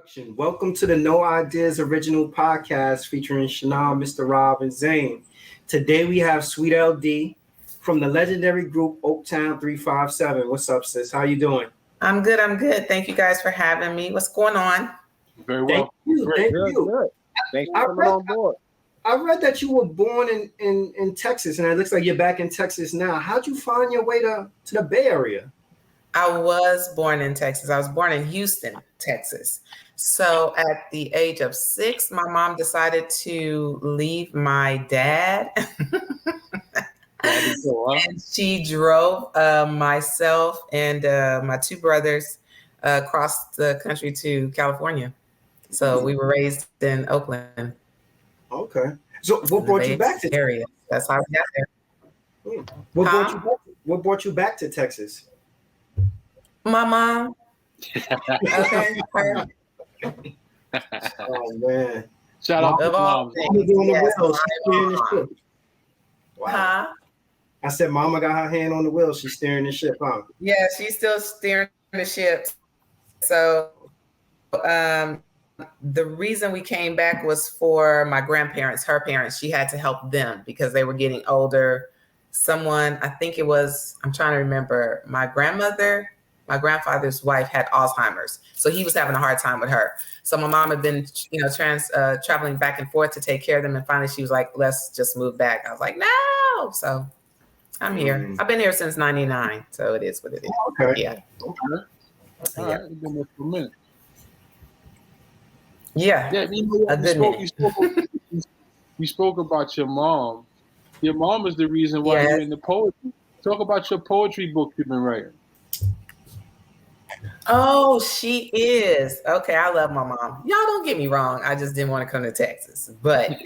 Production. Welcome to the No Ideas Original Podcast featuring Chanel, Mr. Rob, and Zane. Today we have Sweet LD from the legendary group Oaktown 357. What's up, sis? How you doing? I'm good. I'm good. Thank you guys for having me. What's going on? Very Thank well. you. Great. Thank Good, you. good. Thanks I for coming read- on board. I read that you were born in Texas, and it looks like you're back in Texas now. How'd you find your way to the Bay Area? I was born in Texas. I was born in Houston, Texas. So at the age of 6, my mom decided to leave my dad. And she drove myself and my 2 brothers across the country to California. So we were raised in Oakland. Okay. So what brought you back to Texas? area? That's how we got there. What brought you back to Texas? My mom. Okay. Her. Oh man. Shout out to Of all moms. things, Mama doing the yes, wheel. She's my steering the mom. ship. Wow. Huh? I said, Mama got her hand on the wheel. She's steering the ship, huh? Yeah, she's still steering the ship. So the reason we came back was for my grandparents, her parents. She had to help them because they were getting older. Someone, I think it was, I'm trying to remember, my grandfather's wife had Alzheimer's. So he was having a hard time with her. So my mom had been, traveling back and forth to take care of them. And finally she was like, let's just move back. I was like, no. So I'm here. I've been here since 99. So it is what it is. Okay. Yeah. Okay. All right. You've been there for a minute. Yeah. Yeah, we spoke about your mom. Your mom is the reason why you're in the poetry. Talk about your poetry book you've been writing. Oh, she is. Okay, I love my mom. Y'all don't get me wrong. I just didn't want to come to Texas. But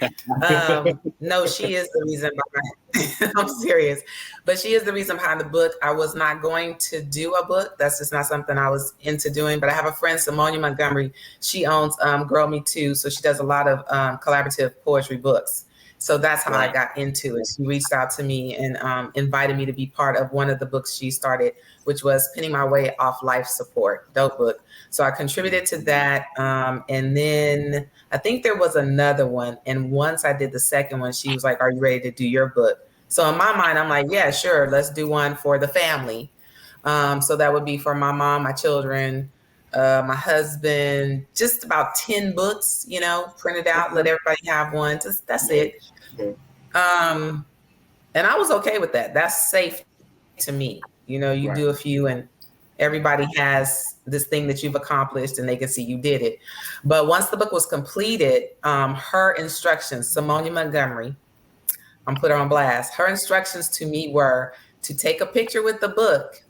no, she is the reason behind I'm serious. But she is the reason behind the book. I was not going to do a book. That's just not something I was into doing. But I have a friend, Simonia Montgomery. She owns Girl Me Too. So she does a lot of collaborative poetry books. So that's how I got into it. She reached out to me and invited me to be part of one of the books she started, which was Pinning My Way Off Life Support. Dope book. So I contributed to that. And then I think there was another one. And once I did the second one, she was like, are you ready to do your book? So in my mind, I'm like, yeah, sure. Let's do one for the family. So that would be for my mom, my children, my husband, just about 10 books, printed out, let everybody have one. Just, that's it. And I was okay with that. That's safe to me. You do a few and everybody has this thing that you've accomplished and they can see you did it. But once the book was completed, her instructions, Simonia Montgomery, I'm put her on blast. Her instructions to me were to take a picture with the book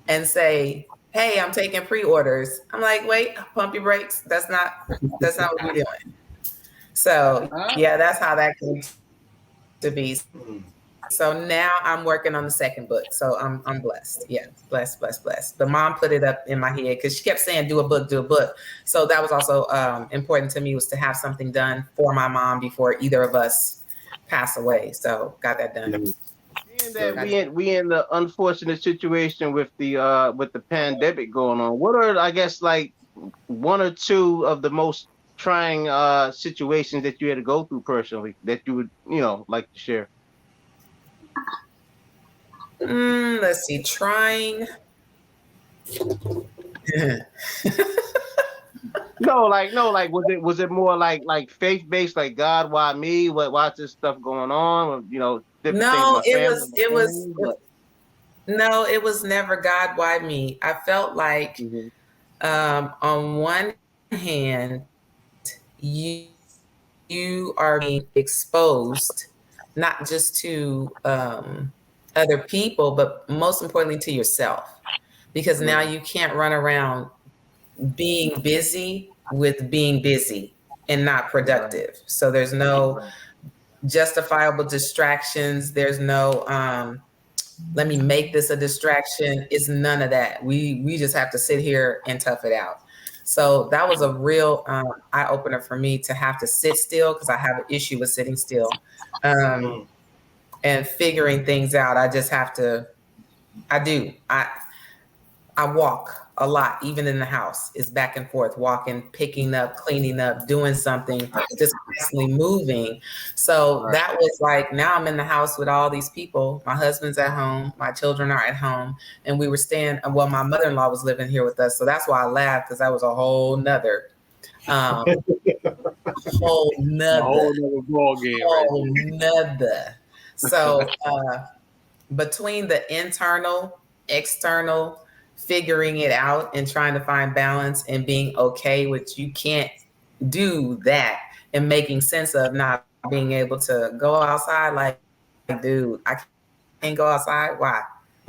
and say, hey, I'm taking pre-orders. I'm like, wait, pump your brakes. That's not what we're doing. So yeah, that's how that came to be. So now I'm working on the second book. So I'm blessed. Yeah, blessed. But mom put it up in my head because she kept saying, do a book. So that was also important to me, was to have something done for my mom before either of us pass away. So got that done. Being that we in the unfortunate situation with the pandemic going on, what are, I guess, like 1 or 2 of the most trying situations that you had to go through personally that you would like to share? Let's see, trying. No, was it more like faith based, like God, why me? Why's this stuff going on? No, it was never God, why me? I felt like on one hand, you are being exposed not just to other people, but most importantly to yourself, because now you can't run around being busy with being busy and not productive. So there's no justifiable distractions. There's no let me make this a distraction. It's none of that. We just have to sit here and tough it out. So that was a real eye opener for me, to have to sit still, because I have an issue with sitting still and figuring things out. I just have to. I walk a lot, even in the house. It's back and forth, walking, picking up, cleaning up, doing something, just constantly moving. So that was like, now I'm in the house with all these people. My husband's at home, my children are at home, and we were staying, well, my mother-in-law was living here with us. So that's why I laughed, because that was a whole nother ball game. So between the internal, external, figuring it out and trying to find balance and being okay with you can't do that and making sense of not being able to go outside. Like, dude, I can't go outside. Why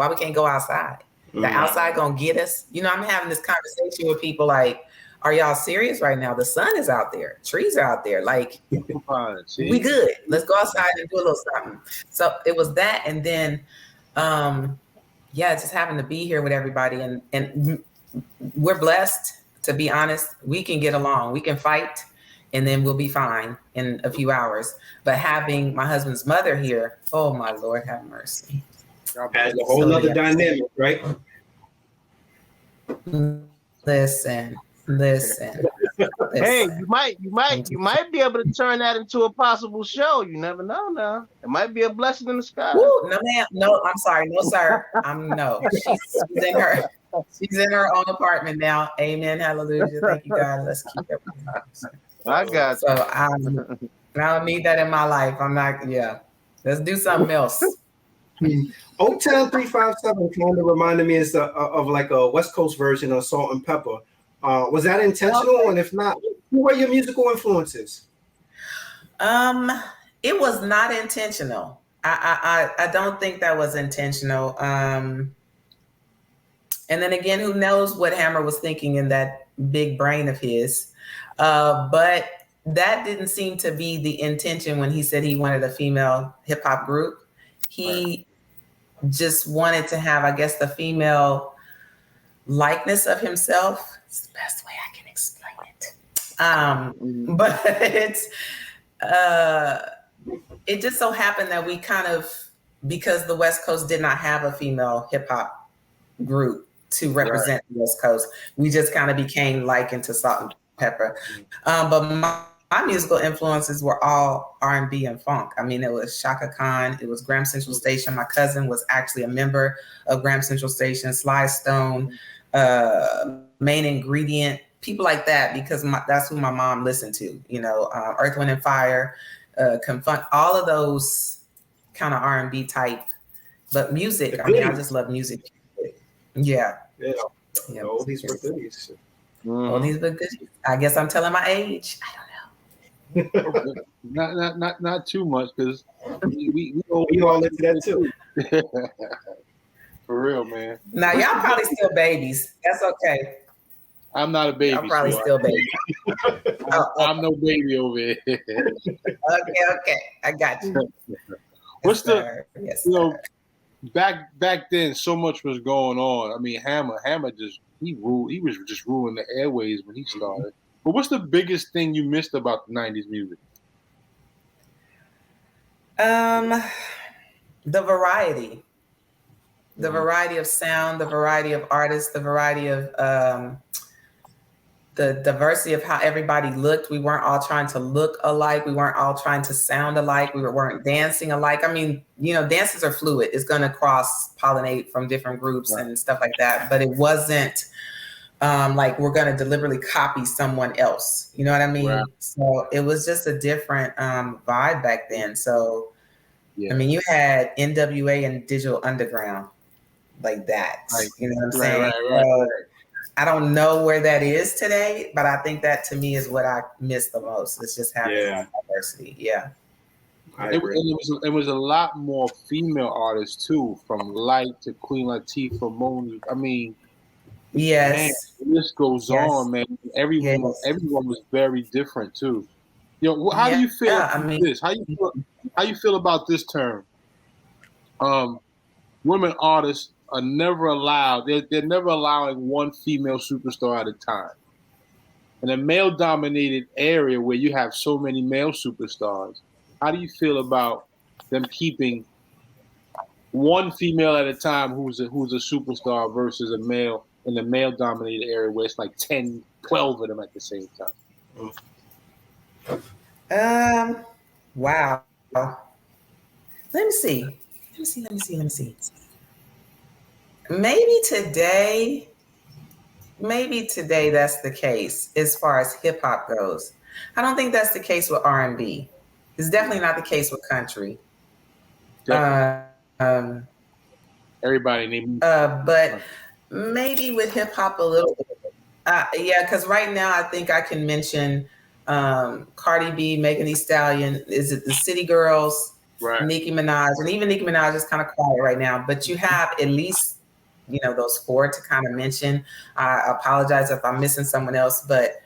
we can't go outside? The outside gonna get us. You know, I'm having this conversation with people like, are y'all serious right now? The sun is out there, trees are out there. Like, we good. Let's go outside and do a little something. So it was that, and then just having to be here with everybody, and we're blessed, to be honest. We can get along, we can fight, and then we'll be fine in a few hours. But having my husband's mother here, oh my Lord, have mercy. Adds a whole other dynamic, right? Listen. Hey, you might be able to turn that into a possible show. You never know. Now it might be a blessing in the sky. Woo, no, ma'am. No, I'm sorry. No, sir. She's in her own apartment now. Amen. Hallelujah. Thank you, God. Let's keep it. I got so I don't need that in my life. I'm not. Yeah. Let's do something else. Oaktown 357 kind of reminded me of like a West Coast version of Salt and Pepper. Was that intentional? Okay. And if not, who were your musical influences? It was not intentional. I don't think that was intentional. And then again, who knows what Hammer was thinking in that big brain of his. But that didn't seem to be the intention when he said he wanted a female hip hop group. He just wanted to have, I guess, the female likeness of himself. It's the best way I can explain it. But it just so happened that we kind of, because the West Coast did not have a female hip hop group to represent the West Coast, we just kind of became likened to Salt and Pepper. But my musical influences were all R&B and funk. I mean, it was Shaka Khan, it was Graham Central Station. My cousin was actually a member of Graham Central Station, Sly Stone, Main Ingredient, people like that, because that's who my mom listened to, you know, Earth, Wind and Fire, Confunk, all of those kind of R&B type, but music, I mean, I just love music. Yeah. All these were goodies. All these were goodies. I guess I'm telling my age. I don't know. not too much, because we all into that too. For real, man. Now y'all probably still babies. That's okay. I'm not a baby. I'm probably still baby. I'm no baby over here. Okay. I got you. What's yes, you know, back then, so much was going on. I mean, Hammer just he ruled. He was just ruling the airways when he started. But what's the biggest thing you missed about the 90s music? The variety. The variety of sound, the variety of artists, the variety of the diversity of how everybody looked. We weren't all trying to look alike. We weren't all trying to sound alike. We weren't dancing alike. I mean, you know, dances are fluid. It's going to cross-pollinate from different groups and stuff like that. But it wasn't like we're going to deliberately copy someone else. You know what I mean? Right. So it was just a different vibe back then. So, I mean, you had NWA and Digital Underground like that. Right. You know what I'm saying? Right. I don't know where that is today, but I think that to me is what I miss the most. It's just having diversity. Yeah. It was a lot more female artists too, from Light to Queen Latifah, Moni. I mean, man, the list goes on, man. Everyone was very different too. You know, how do you feel about this? How you feel about this term? Women artists are never allowed. They're never allowing one female superstar at a time. In a male-dominated area where you have so many male superstars, how do you feel about them keeping one female at a time who's a superstar versus a male in the male-dominated area where it's like 10, 12 of them at the same time? Wow. Let me see. Maybe today that's the case as far as hip hop goes. I don't think that's the case with R&B. It's definitely not the case with country. Everybody named. But maybe with hip hop a little bit. Yeah, because right now I think I can mention Cardi B, Megan Thee Stallion. Is it the City Girls? Right. Nicki Minaj, and even Nicki Minaj is kind of quiet right now. But you have at least those four to kind of mention. I apologize if I'm missing someone else, but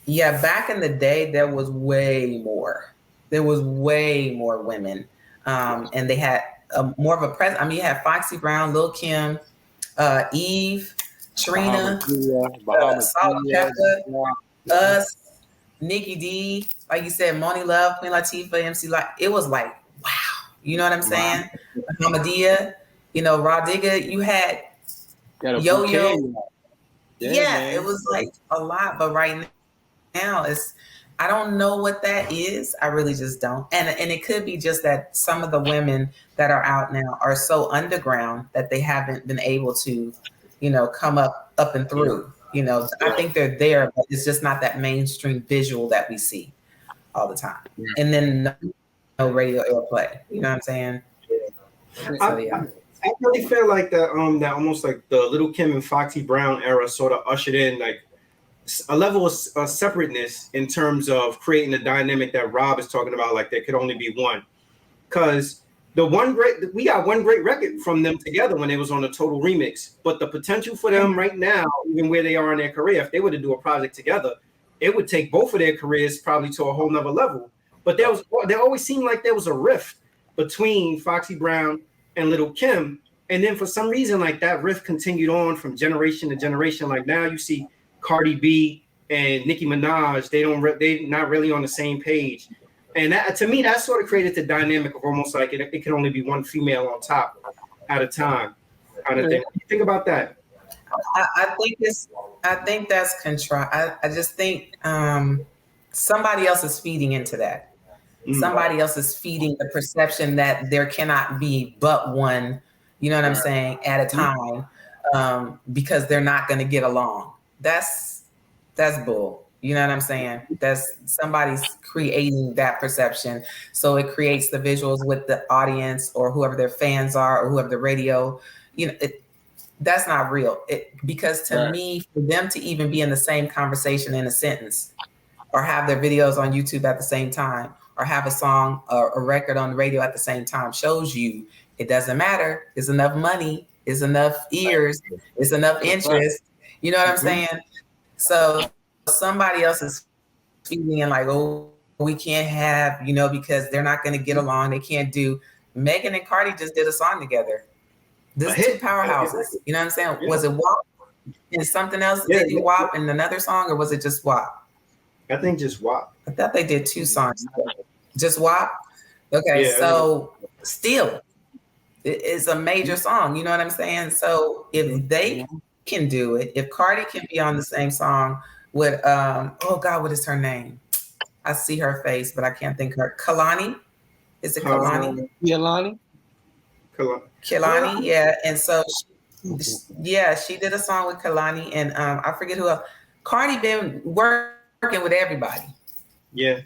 yeah, back in the day there was way more. There was way more women, and they had more of a presence. I mean, you had Foxy Brown, Lil' Kim, Eve, Trina, Salt and Pepper, us, Nicki D, like you said, Moni Love, Queen Latifah, MC Light. It was like, wow. You know what I'm saying? Hamadia, Raw Digga, you had Yo-Yo. Yeah, it was like a lot. But right now, I don't know what that is. I really just don't. And it could be just that some of the women that are out now are so underground that they haven't been able to, come up and through. I think they're there, but it's just not that mainstream visual that we see all the time. And then no radio airplay. You know what I'm saying? So, yeah. I really feel like that that almost like the Lil' Kim and Foxy Brown era sort of ushered in like a level of separateness in terms of creating the dynamic that Rob is talking about, like there could only be one. Because we got one great record from them together when they was on a Total Remix, but the potential for them right now, even where they are in their career, if they were to do a project together, it would take both of their careers probably to a whole nother level. But there always seemed like there was a rift between Foxy Brown and Lil' Kim, and then for some reason, like that rift continued on from generation to generation. Like now you see Cardi B and Nicki Minaj, they not really on the same page, and that, to me, that sort of created the dynamic of almost like it can only be one female on top at a time, kind of thing. What do you think about that? I think that's contrived. I just think somebody else is feeding into that. Somebody else is feeding the perception that there cannot be but one, you know what I'm saying, at a time, because they're not going to get along. That's bull. You know what I'm saying? That's somebody's creating that perception. So it creates the visuals with the audience or whoever their fans are or whoever the radio, that's not real. Because to me, for them to even be in the same conversation in a sentence or have their videos on YouTube at the same time, or have a song or a record on the radio at the same time shows you it doesn't matter. It's enough money. It's enough ears. It's enough interest. You know what I'm saying? So somebody else is feeding in like, oh, we can't have, because they're not going to get along. They can't do. Megan and Cardi just did a song together. This two powerhouses. You know what I'm saying? Yeah. Was it WAP and something else? Did they do WAP and another song, or was it just WAP? I think just WAP. I thought they did two songs. Just WAP? Okay, so still, it's a major song. You know what I'm saying? So if they can do it, if Cardi can be on the same song with, oh God, what is her name? I see her face, but I can't think her. Kalani? Is it Kalani? Kalani, yeah. And so, she did a song with Kalani, and I forget who else. Cardi been working with everybody. Yeah.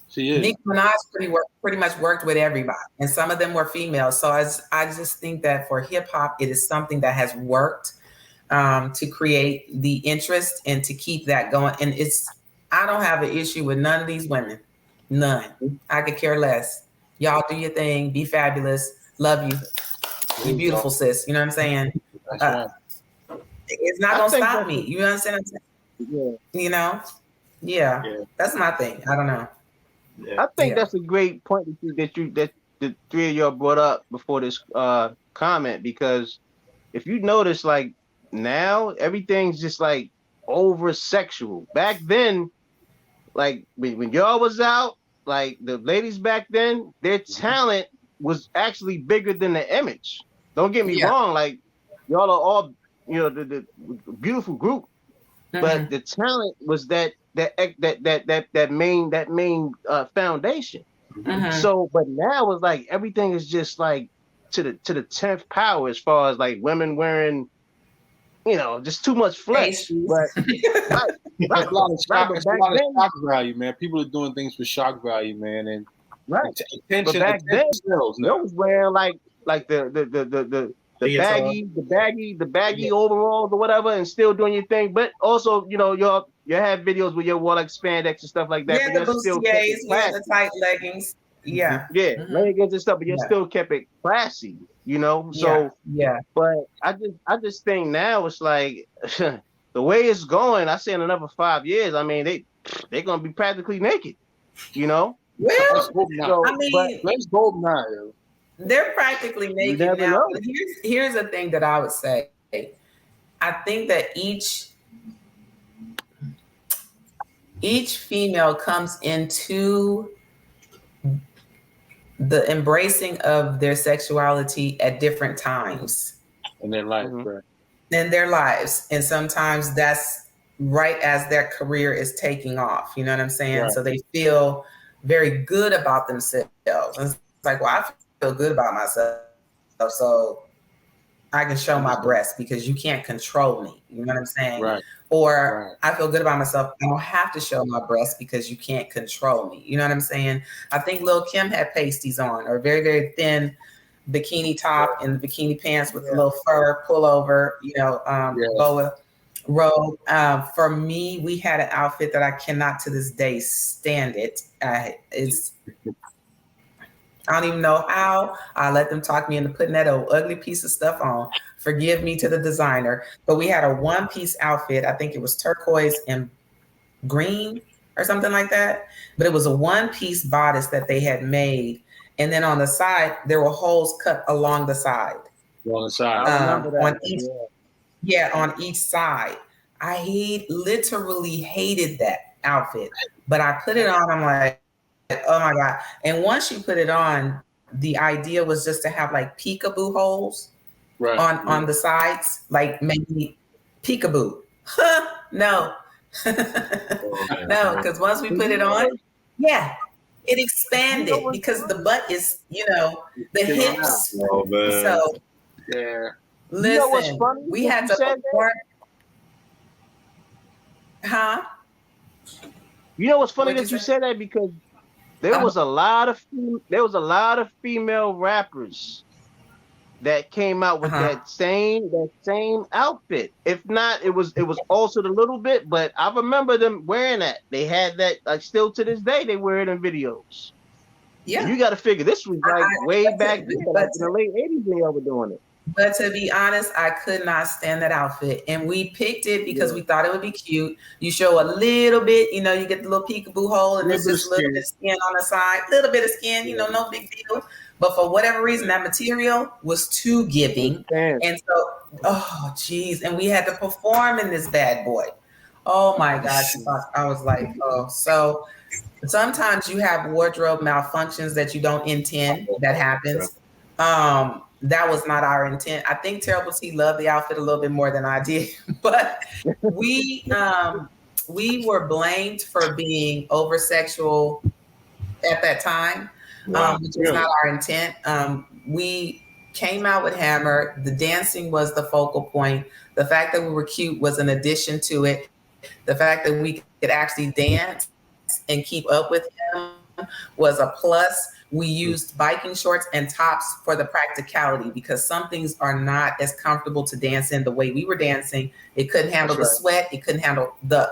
She is. Nicki Minaj pretty much worked with everybody, and some of them were females. So I just think that for hip hop, it is something that has worked to create the interest and to keep that going. And I don't have an issue with none of these women. None. I could care less. Y'all do your thing. Be fabulous. Love you. You beautiful, sis. You know what I'm saying? It's not gonna stop me. You understand what I'm saying? Yeah. That's my thing. I don't know. I think that's a great point that the three of y'all brought up before this comment, because if you notice, like now everything's just like over sexual. Back then, like when y'all was out, like the ladies back then, their talent was actually bigger than the image. Don't get me wrong, like y'all are all, the beautiful group, but the talent was that main foundation. So, but now it's like everything is just like to the 10th power as far as like women wearing, just too much flesh. But It's a lot of shock value, man. People are doing things for shock value, man, and attention. But back then, they was wearing like the baggy overalls or whatever, and still doing your thing. But also, you have videos with your wall like spandex and stuff like that. Yeah, but the bustiers, the tight leggings. Yeah. Leggings and stuff, but you still kept it classy, So But I just think now it's like the way it's going. I say in another 5 years, I mean they're gonna be practically naked, Well, let's hope not. So, I mean, let's hope not. They're practically naked now. But here's the thing that I would say. I think that each female comes into the embracing of their sexuality at different times in their life, right? In their lives, and sometimes that's right as their career is taking off. You know what I'm saying? Right. So they feel very good about themselves. And it's like, well, I feel good about myself, so I can show my breasts because you can't control me. You know what I'm saying? Right. Or I feel good about myself. I don't have to show my breasts because you can't control me. You know what I'm saying? I think Lil' Kim had pasties on, or very, very thin bikini top and the bikini pants with a little fur pullover, boa robe. For me, we had an outfit that I cannot to this day stand it. I don't even know how. I let them talk me into putting that old ugly piece of stuff on. Forgive me to the designer. But we had a one-piece outfit. I think it was turquoise and green or something like that. But it was a one-piece bodice that they had made. And then on the side, there were holes cut along the side. On the side. On each side. I literally hated that outfit. But I put it on. I'm like, oh my God. And once you put it on, the idea was just to have like peekaboo holes on the sides, like maybe peekaboo. No. No, because once we put it on, it expanded because the butt is, the hips. Oh, man. So, listen, what's funny? We had to work. Huh? You know what's funny that you said that, because there was a lot of female rappers that came out with that same outfit. If not, it was altered a little bit, but I remember them wearing that. They had that, like, still to this day they wear it in videos. Yeah, and you got to figure this was like way back then, like in the late 80s when y'all were doing it. But to be honest, I could not stand that outfit. And we picked it because we thought it would be cute. You show a little bit, you get the little peekaboo hole, and there's just a little bit of skin on the side, little bit of skin, no big deal. But for whatever reason, that material was too giving. And so, oh, geez. And we had to perform in this bad boy. Oh, my gosh. I was like, oh. So sometimes you have wardrobe malfunctions that you don't intend. That happens. That was not our intent. I think Terrible T loved the outfit a little bit more than I did, but we were blamed for being over-sexual at that time, which was not our intent. We came out with Hammer. The dancing was the focal point. The fact that we were cute was an addition to it. The fact that we could actually dance and keep up with him was a plus. We used biking shorts and tops for the practicality, because some things are not as comfortable to dance in the way we were dancing. It couldn't handle the sweat. It couldn't handle the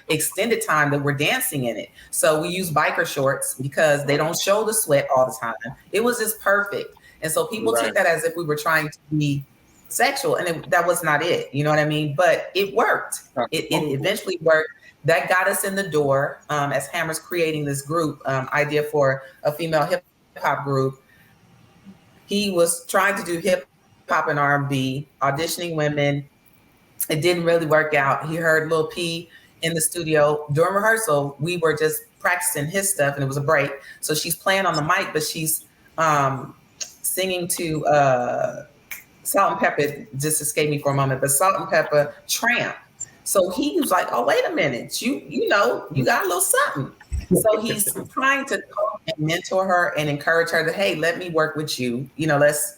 extended time that we're dancing in it. So we use biker shorts because they don't show the sweat all the time. It was just perfect. And so people took that as if we were trying to be sexual, and that was not it. You know what I mean? But it worked. It eventually worked. That got us in the door as Hammer's creating this group idea for a female hip hop group. He was trying to do hip hop and R&B, auditioning women. It didn't really work out. He heard Lil P in the studio during rehearsal. We were just practicing his stuff, and it was a break. So she's playing on the mic, but she's singing to Salt and Pepper just escaped me for a moment, but Salt and Pepper Tramp. So he was like, oh, wait a minute, you know, you got a little something. So he's trying to coach and mentor her and encourage her to, hey, let me work with you. You know, let's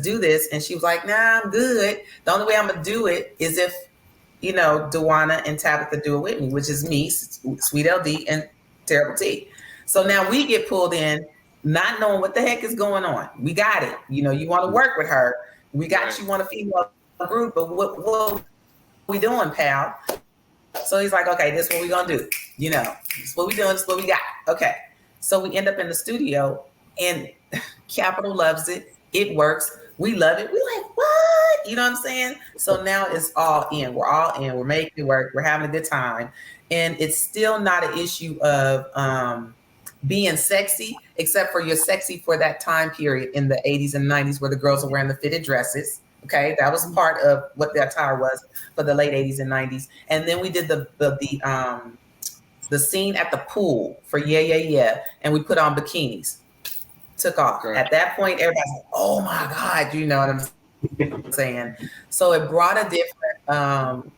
do this. And she was like, nah, I'm good. The only way I'm gonna do it is if, you know, Dewana and Tabitha do it with me, which is me, Sweet LD, and Terrible T. So now we get pulled in, not knowing what the heck is going on. We got it. You know, you want to work with her. We got you on a female group, but what we doing, pal? So he's like, okay, this is what we gonna do. You know, this is what we doing, this is what we got. Okay. So we end up in the studio and Capital loves it. It works. We love it. We like, what? You know what I'm saying? So now it's all in. We're all in. We're making it work. We're having a good time. And it's still not an issue of being sexy, except for you're sexy for that time period in the 80s and 90s where the girls are wearing the fitted dresses. Okay, that was part of what the attire was for the late 80s and 90s. And then we did the scene at the pool for Yeah, Yeah, Yeah. And we put on bikinis. Took off. Okay. At that point, everybody's like, oh my God, you know what I'm saying? So it brought a different,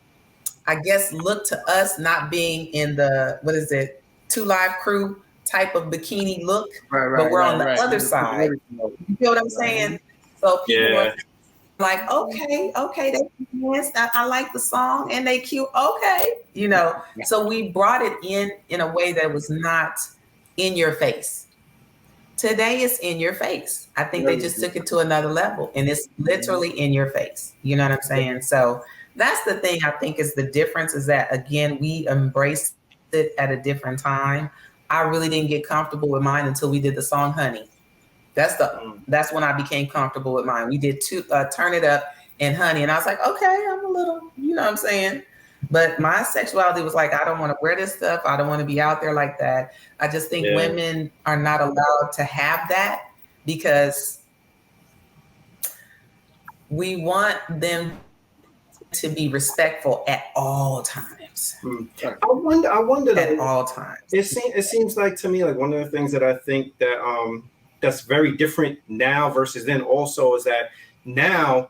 I guess, look to us not being in the, what is it, 2 Live Crew type of bikini look, but we're on the other side. You feel what I'm saying? So people were like, okay, I like the song and they cute, okay, you know. So we brought it in a way that was not in your face. Today it's in your face. I think they just took it to another level and it's literally in your face. You know what I'm saying? So that's the thing I think is the difference is that, again, we embraced it at a different time. I really didn't get comfortable with mine until we did the song Honey. That's when I became comfortable with mine. We did Turn It Up and Honey. And I was like, okay, I'm a little, you know what I'm saying? But my sexuality was like, I don't want to wear this stuff. I don't want to be out there like that. I just think women are not allowed to have that because we want them to be respectful at all times. I wonder at all times. It seems like to me, like one of the things that I think that that's very different now versus then also is that now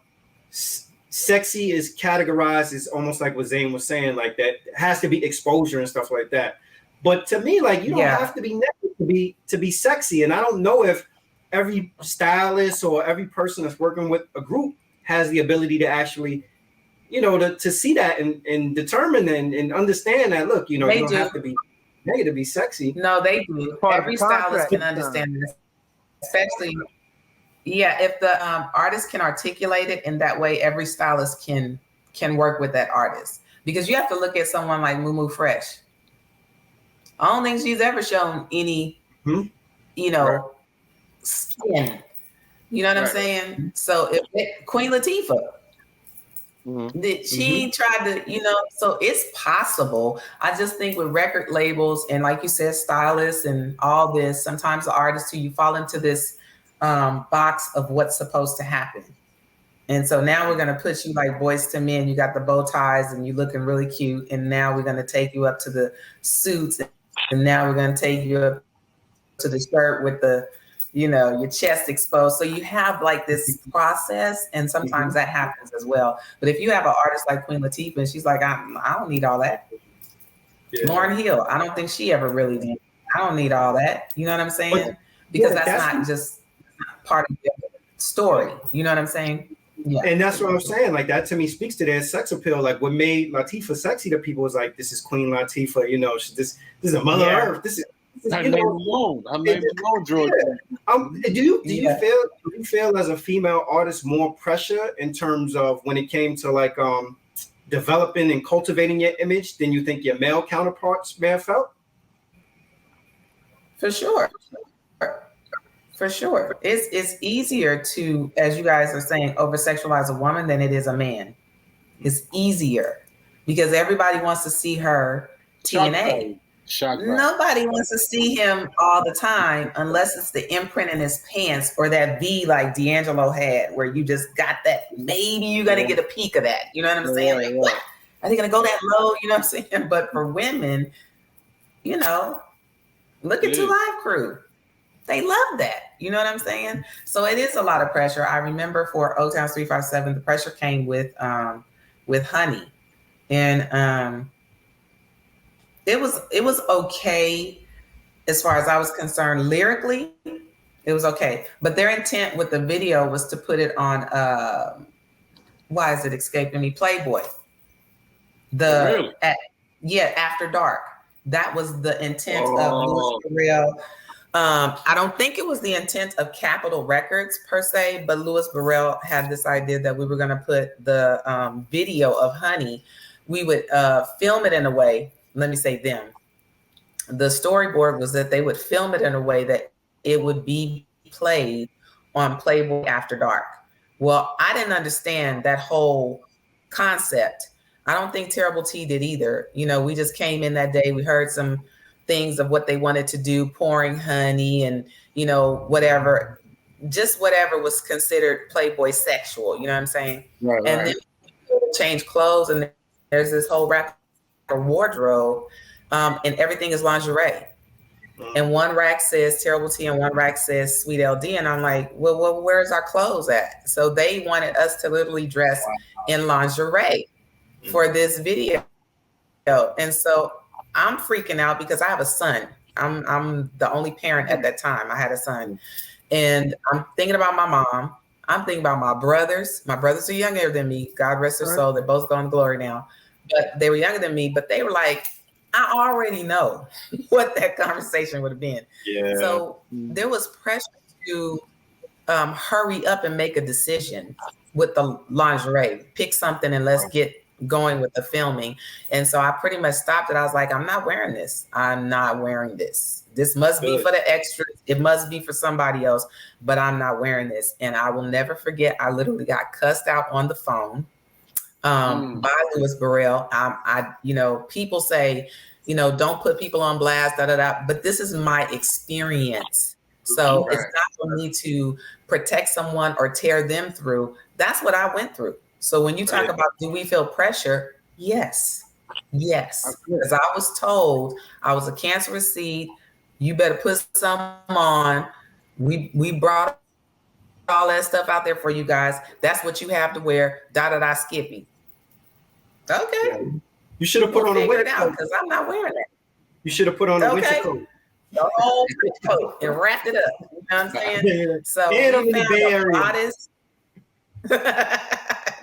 sexy is categorized as almost like what Zane was saying, like that has to be exposure and stuff like that. But to me, like you don't have to be naked to be sexy. And I don't know if every stylist or every person that's working with a group has the ability to actually, you know, to see that and determine and understand that. Look, you know, you don't have to be naked to be sexy. No, they do. Every stylist can understand this, especially. Yeah, if the artist can articulate it in that way, every stylist can work with that artist. Because you have to look at someone like Mumu Fresh. I don't think she's ever shown any, you know, skin. You know what I'm saying? So if Queen Latifah, she tried to, you know, so it's possible. I just think with record labels and like you said, stylists and all this, sometimes the artists too, you fall into this box of what's supposed to happen. And so now we're going to put you like Boys to Men. You got the bow ties and you're looking really cute. And now we're going to take you up to the suits. And now we're going to take you up to the shirt with the, you know, your chest exposed. So you have like this process. And sometimes that happens as well. But if you have an artist like Queen Latifah, and she's like, I don't need all that. Yeah. Lauryn Hill, I don't think she ever really did. I don't need all that. You know what I'm saying? Because that's not just part of the story. You know what I'm saying? Yeah. And that's what I'm saying. Like that to me speaks to their sex appeal. Like what made Latifah sexy to people was like, this is Queen Latifah, you know, this is a mother earth. This is I'm not alone, George. Do you feel as a female artist more pressure in terms of when it came to like developing and cultivating your image than you think your male counterparts may have felt? For sure. For sure. It's easier to, as you guys are saying, over-sexualize a woman than it is a man. It's easier because everybody wants to see her TNA. Nobody wants to see him all the time unless it's the imprint in his pants or that V like D'Angelo had where you just got that, maybe you're going to get a peek of that. You know what I'm saying? Like, what? Are they going to go that low? You know what I'm saying? But for women, you know, look at 2 Live Crew. They love that. You know what I'm saying? So it is a lot of pressure. I remember for Oaktown 357, the pressure came with Honey. And it was okay as far as I was concerned. Lyrically, it was okay. But their intent with the video was to put it on why is it escaping me? Playboy. Really? After Dark. That was the intent of Louis Burrell. I don't think it was the intent of Capitol Records per se, but Louis Burrell had this idea that we were going to put the video of Honey. We would film it in a way. Let me say them. The storyboard was that they would film it in a way that it would be played on Playboy After Dark. Well, I didn't understand that whole concept. I don't think Terrible T did either. You know, we just came in that day. We heard some things of what they wanted to do, pouring honey and, you know, whatever, just whatever was considered Playboy sexual. You know what I'm saying? Right, and right. Then change clothes, and there's this whole rack of wardrobe, and everything is lingerie. And one rack says Terrible T and one rack says Sweet LD. And I'm like, well, where's our clothes at? So they wanted us to literally dress in lingerie for this video. And so I'm freaking out because I have a son. I'm the only parent at that time. I had a son. And I'm thinking about my mom. I'm thinking about my brothers. My brothers are younger than me. God rest their soul. They're both gone to glory now. But they were younger than me. But they were like, I already know what that conversation would have been. Yeah. So there was pressure to hurry up and make a decision with the lingerie. Pick something and let's get going with the filming. And so I pretty much stopped it. I was like, I'm not wearing this. I'm not wearing this. This must be for the extras. It must be for somebody else, but I'm not wearing this. And I will never forget, I literally got cussed out on the phone by Louis Burrell. People say, don't put people on blast, but this is my experience. So it's not for me to protect someone or tear them through. That's what I went through. So when you talk about, do we feel pressure? Yes. Because I was told I was a cancerous seed. You better put some on. We brought all that stuff out there for you guys. That's what you have to wear. Skippy. Okay. You should have put on a winter coat because I'm not wearing it. You should have put on a winter coat. The whole winter coat and wrapped it up. You know what I'm saying? So we found a bodice.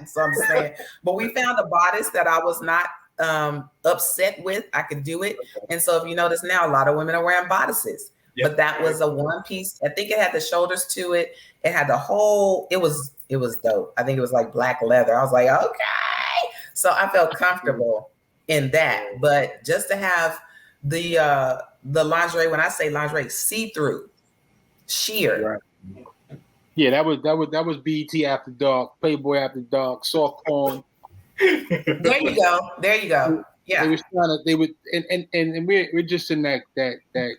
So I'm saying, but we found a bodice that I was not upset with. I could do it. And so if you notice now, a lot of women are wearing bodices. Yep. But that was a one piece. I think it had the shoulders to it. It had the whole, it was dope. I think it was like black leather. I was like, okay. So I felt comfortable in that. But just to have the lingerie, when I say lingerie, see-through, sheer. Right. Yeah, that was BET After Dark, Playboy After Dark, soft porn. There you go. Yeah. We're just in that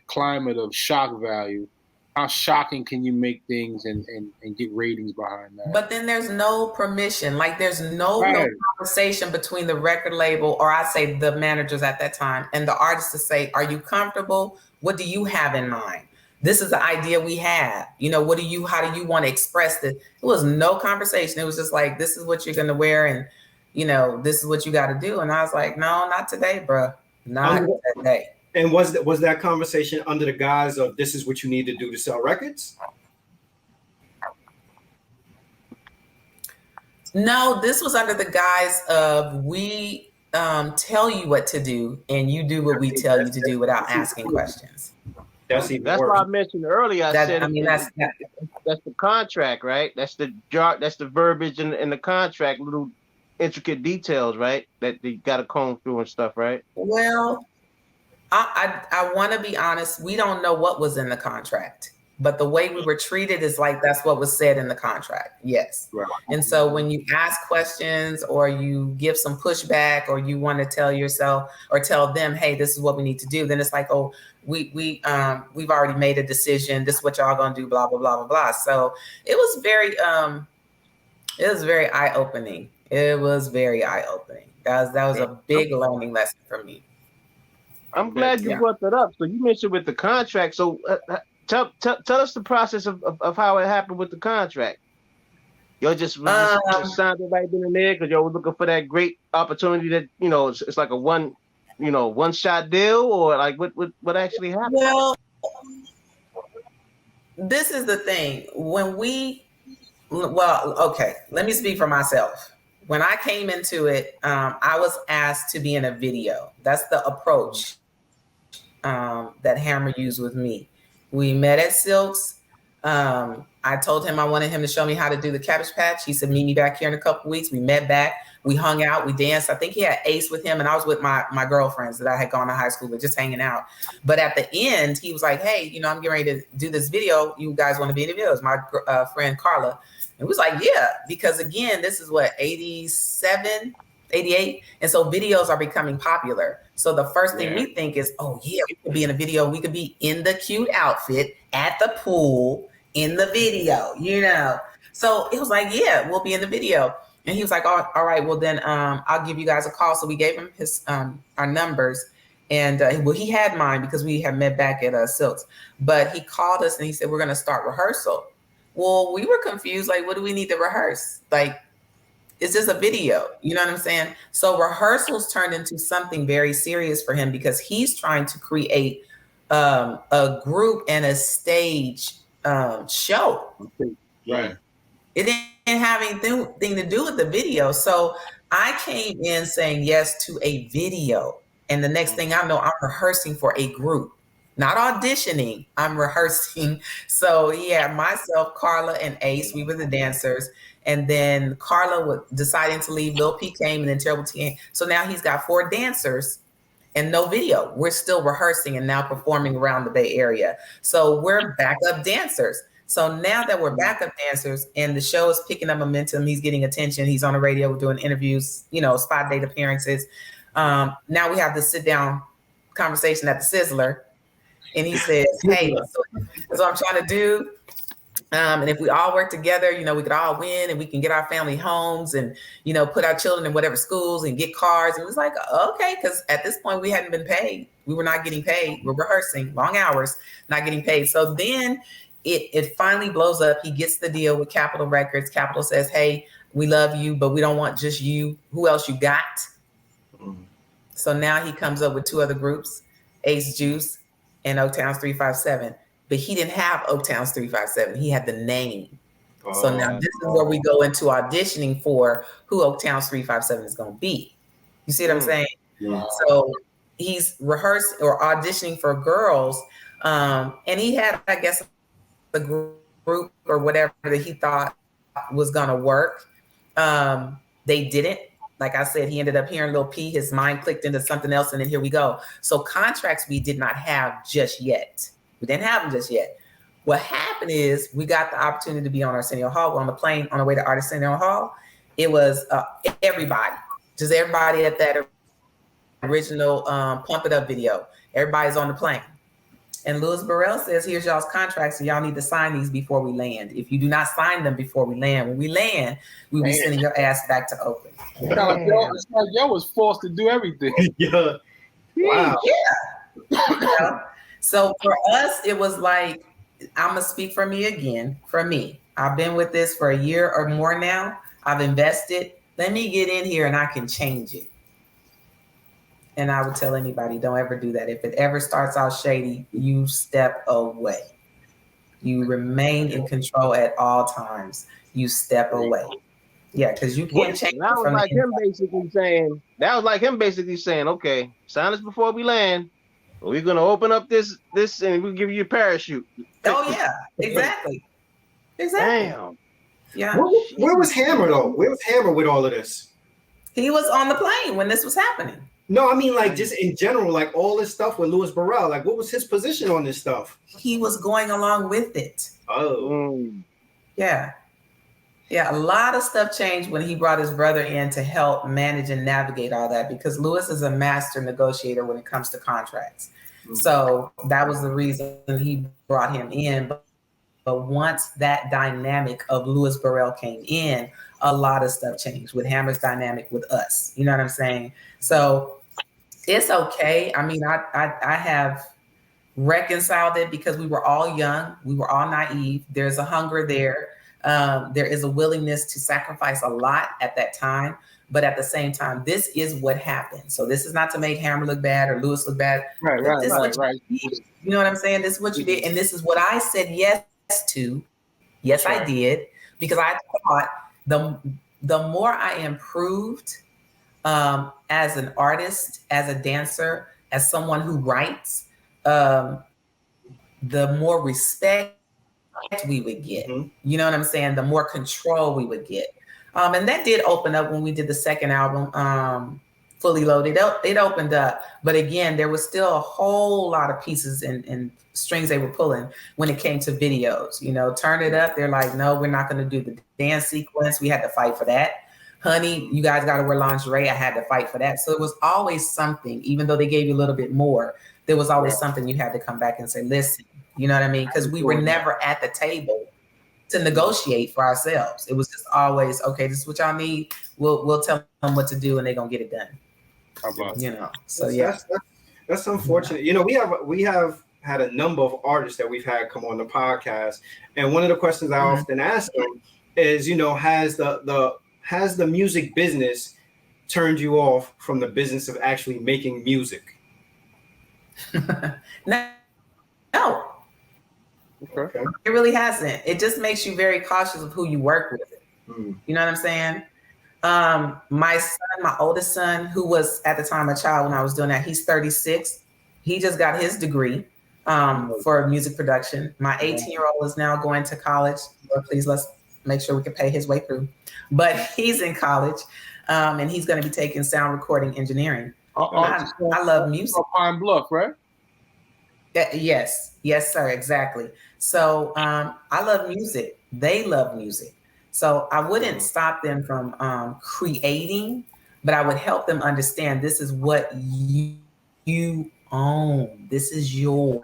climate of shock value. How shocking can you make things and get ratings behind that? But then there's no permission. Like there's no conversation between the record label, or I say the managers at that time, and the artist to say, are you comfortable? What do you have in mind? This is the idea we have. How do you want to express this? It was no conversation. It was just like, this is what you're going to wear. And, this is what you got to do. And I was like, no, not today, bro. Not today. And was that conversation under the guise of this is what you need to do to sell records? No, this was under the guise of we tell you what to do and you do what we tell you to do without asking questions. That's why I mentioned earlier. That's the contract, right? That's the verbiage in the contract, little intricate details, right? That you got to comb through and stuff, right? Well, I want to be honest. We don't know what was in the contract, but the way we were treated is like that's what was said in the contract. Yes. Right. And so when you ask questions or you give some pushback or you want to tell yourself or tell them, hey, this is what we need to do, then it's like, oh, we've already made a decision. This is what y'all gonna do. Blah blah blah blah blah. So it was very eye opening. It was very eye opening. That was a big learning lesson for me. I'm glad you brought that up. So you mentioned with the contract. So tell us the process of how it happened with the contract. Y'all just signed it right then and there because y'all were looking for that great opportunity that, you know, it's like a one shot deal, or like what actually happened? Well, this is the thing. Okay, let me speak for myself. When I came into it, I was asked to be in a video. That's the approach that Hammer used with me. We met at Silks. I told him I wanted him to show me how to do the Cabbage Patch. He said, meet me back here in a couple weeks. We met back. We hung out. We danced. I think he had Ace with him, and I was with my girlfriends that I had gone to high school with, just hanging out. But at the end, he was like, hey, you know, I'm getting ready to do this video. You guys want to be in the video? It was my friend Carla. And we was like, yeah, because again, this is what, 87, 88. And so videos are becoming popular. So the first thing we think is, oh yeah, we could be in a video. We could be in the cute outfit at the pool in the video, you know? So it was like, yeah, we'll be in the video. And he was like, all right, well then I'll give you guys a call. So we gave him his our numbers. And well, he had mine because we had met back at Silks. But he called us and he said, we're going to start rehearsal. Well, we were confused. Like, what do we need to rehearse? Like, it's just a video. You know what I'm saying? So rehearsals turned into something very serious for him because he's trying to create a group and a stage show. Right. It didn't have anything to do with the video. So I came in saying yes to a video. And the next thing I know, I'm rehearsing for a group. Not auditioning, I'm rehearsing. So yeah, myself, Carla, and Ace, we were the dancers. And then Carla was deciding to leave. Lil P came, and then Terrible T came. So now he's got 4 dancers and no video. We're still rehearsing and now performing around the Bay Area. So we're backup dancers. So now that we're backup dancers and the show is picking up momentum, he's getting attention. He's on the radio, we're doing interviews, you know, spot date appearances. Now we have this sit down conversation at the Sizzler. And he says, hey, that's what I'm trying to do. And if we all work together, you know, we could all win and we can get our family homes and, you know, put our children in whatever schools and get cars. And it was like, okay, because at this point we hadn't been paid. We were not getting paid. We're rehearsing long hours, not getting paid. So then it finally blows up. He gets the deal with Capitol Records. Capitol says, hey, we love you, but we don't want just you. Who else you got? Mm-hmm. So now he comes up with 2 other groups, Ace Juice and Oaktown's 357. But he didn't have Oaktown's 357. He had the name. So now this is where we go into auditioning for who Oaktown's 357 is going to be. You see what I'm saying? Yeah. So he's rehearsing or auditioning for girls. And he had, I guess, the group or whatever that he thought was going to work. They didn't. Like I said, he ended up hearing Lil P. His mind clicked into something else. And then here we go. So contracts we did not have just yet. We didn't have them just yet. What happened is we got the opportunity to be on Arsenio Hall. We're on the plane on the way to Arsenio Hall. It was everybody, just everybody at that original Pump It Up video. Everybody's on the plane. And Louis Burrell says, here's y'all's contracts, so y'all need to sign these before we land. If you do not sign them before we land, when we land, we'll be sending your ass back to Oakland. It's like y'all was forced to do everything. Yeah. Wow. Yeah. So for us, it was like, I'm going to speak for me again. For me, I've been with this for a year or more now. I've invested. Let me get in here and I can change it. And I would tell anybody, don't ever do that. If it ever starts out shady, you step away. You remain in control at all times. You step away. Yeah, because you can't change. That was like him basically saying, okay, sign us before we land. We're gonna open up this and we'll give you a parachute. Oh yeah, exactly. Damn. Yeah. Where was Hammer though? Where was Hammer with all of this? He was on the plane when this was happening. No, I mean like just in general, like all this stuff with Louis Burrell. Like, what was his position on this stuff? He was going along with it. Oh. Yeah. Yeah, a lot of stuff changed when he brought his brother in to help manage and navigate all that because Louis is a master negotiator when it comes to contracts. Mm-hmm. So that was the reason he brought him in. But once that dynamic of Louis Burrell came in, a lot of stuff changed with Hammer's dynamic with us. You know what I'm saying? So it's okay. I mean, I have reconciled it because we were all young, we were all naive. There's a hunger there. There is a willingness to sacrifice a lot at that time. But at the same time, this is what happened. So this is not to make Hammer look bad or Lewis look bad. Right. You know what I'm saying? This is what you did. And this is what I said yes to. Yes, I did. Because I thought the more I improved as an artist, as a dancer, as someone who writes, the more respect we would get. Mm-hmm. You know what I'm saying? The more control we would get. And that did open up when we did the second album, Fully Loaded. It opened up. But again, there was still a whole lot of pieces and strings they were pulling when it came to videos. You know, Turn It Up. They're like, no, we're not going to do the dance sequence. We had to fight for that. Honey, you guys got to wear lingerie. I had to fight for that. So it was always something, even though they gave you a little bit more, there was always something you had to come back and say, listen, you know what I mean? Because we were never at the table to negotiate for ourselves. It was just always, okay, this is what y'all need. We'll tell them what to do and they're going to get it done. You know, so That's unfortunate. You know, we have had a number of artists that we've had come on the podcast. And one of the questions I often ask them is, you know, has the music business turned you off from the business of actually making music? No. Okay. It really hasn't. It just makes you very cautious of who you work with. You know what I'm saying? My son, my oldest son, who was at the time a child when I was doing that, he's 36. He just got his degree for music production. My 18-year-old is now going to college. Lord, please, let's make sure we can pay his way through. But he's in college, and he's going to be taking sound recording engineering. I love music. Pine Bluff, right? Yes, sir, exactly. So I love music. They love music. So I wouldn't stop them from creating, but I would help them understand this is what you own. This is yours.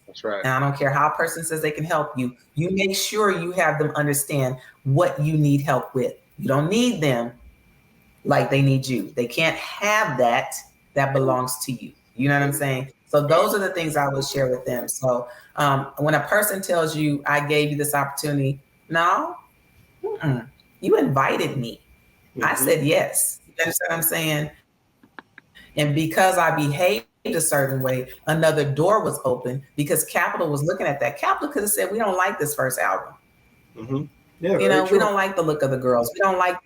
That's right. And I don't care how a person says they can help you. You make sure you have them understand what you need help with. You don't need them like they need you. They can't have that belongs to you. You know what I'm saying? So those are the things I would share with them. So when a person tells you, I gave you this opportunity, no, you invited me. I said yes. You understand what I'm saying? And because I behaved a certain way, another door was open because Capitol was looking at that. Capitol could have said, we don't like this first album. Yeah, you know, we don't like the look of the girls. We don't like,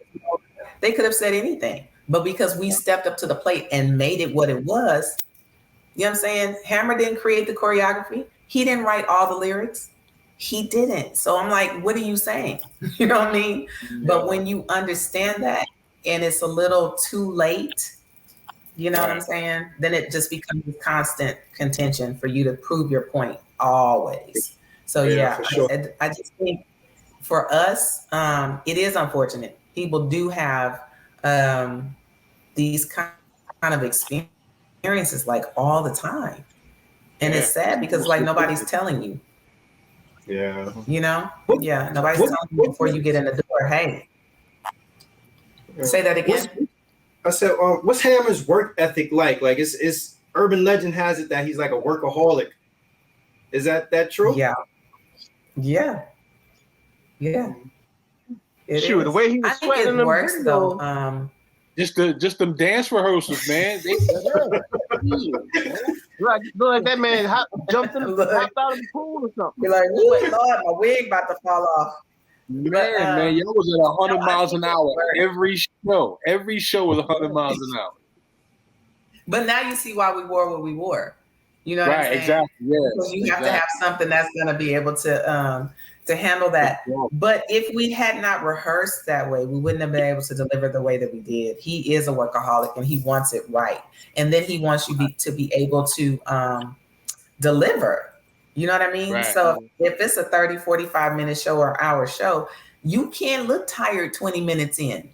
they could have said anything. But because we stepped up to the plate and made it what it was, you know what I'm saying? Hammer didn't create the choreography. He didn't write all the lyrics. He didn't. So I'm like, what are you saying? You know what I mean? Yeah. But when you understand that and it's a little too late, you know what I'm saying? Then it just becomes constant contention for you to prove your point always. So yeah, sure. I just think for us, it is unfortunate. People do have these kind of experiences like all the time. And it's sad because like nobody's telling you. Yeah. You know? Yeah. Nobody's telling you before you get in the door, hey. Say that again. I said, what's Hammer's work ethic like? Like it's urban legend has it that he's like a workaholic. Is that true? Yeah. Shoot, the way he was sweating them works though. Just them dance rehearsals, man. Like that man jumped out of the pool or something. You're like, Lord, my wig about to fall off. Man, y'all was at 100 miles an hour every show. Every show was 100 miles an hour. But now you see why we wore what we wore. You know what I'm saying? Exactly. Yes. So you have to have something that's going to be able to handle that. Yeah. But if we had not rehearsed that way, we wouldn't have been able to deliver the way that we did. He is a workaholic and he wants it right. And then he wants you to be able to deliver. You know what I mean? Right. So if it's a 30, 45 minute show or hour show, you can't look tired 20 minutes in.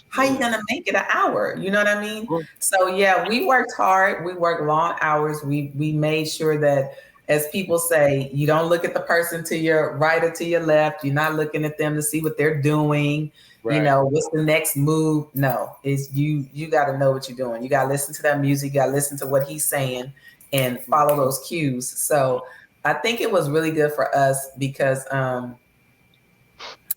How you going to make it an hour? You know what I mean? So yeah, we worked hard. We worked long hours. We made sure that, as people say, you don't look at the person to your right or to your left. You're not looking at them to see what they're doing. Right. You know, what's the next move? No, it's you got to know what you're doing. You got to listen to that music. You got to listen to what he's saying and follow those cues. So I think it was really good for us because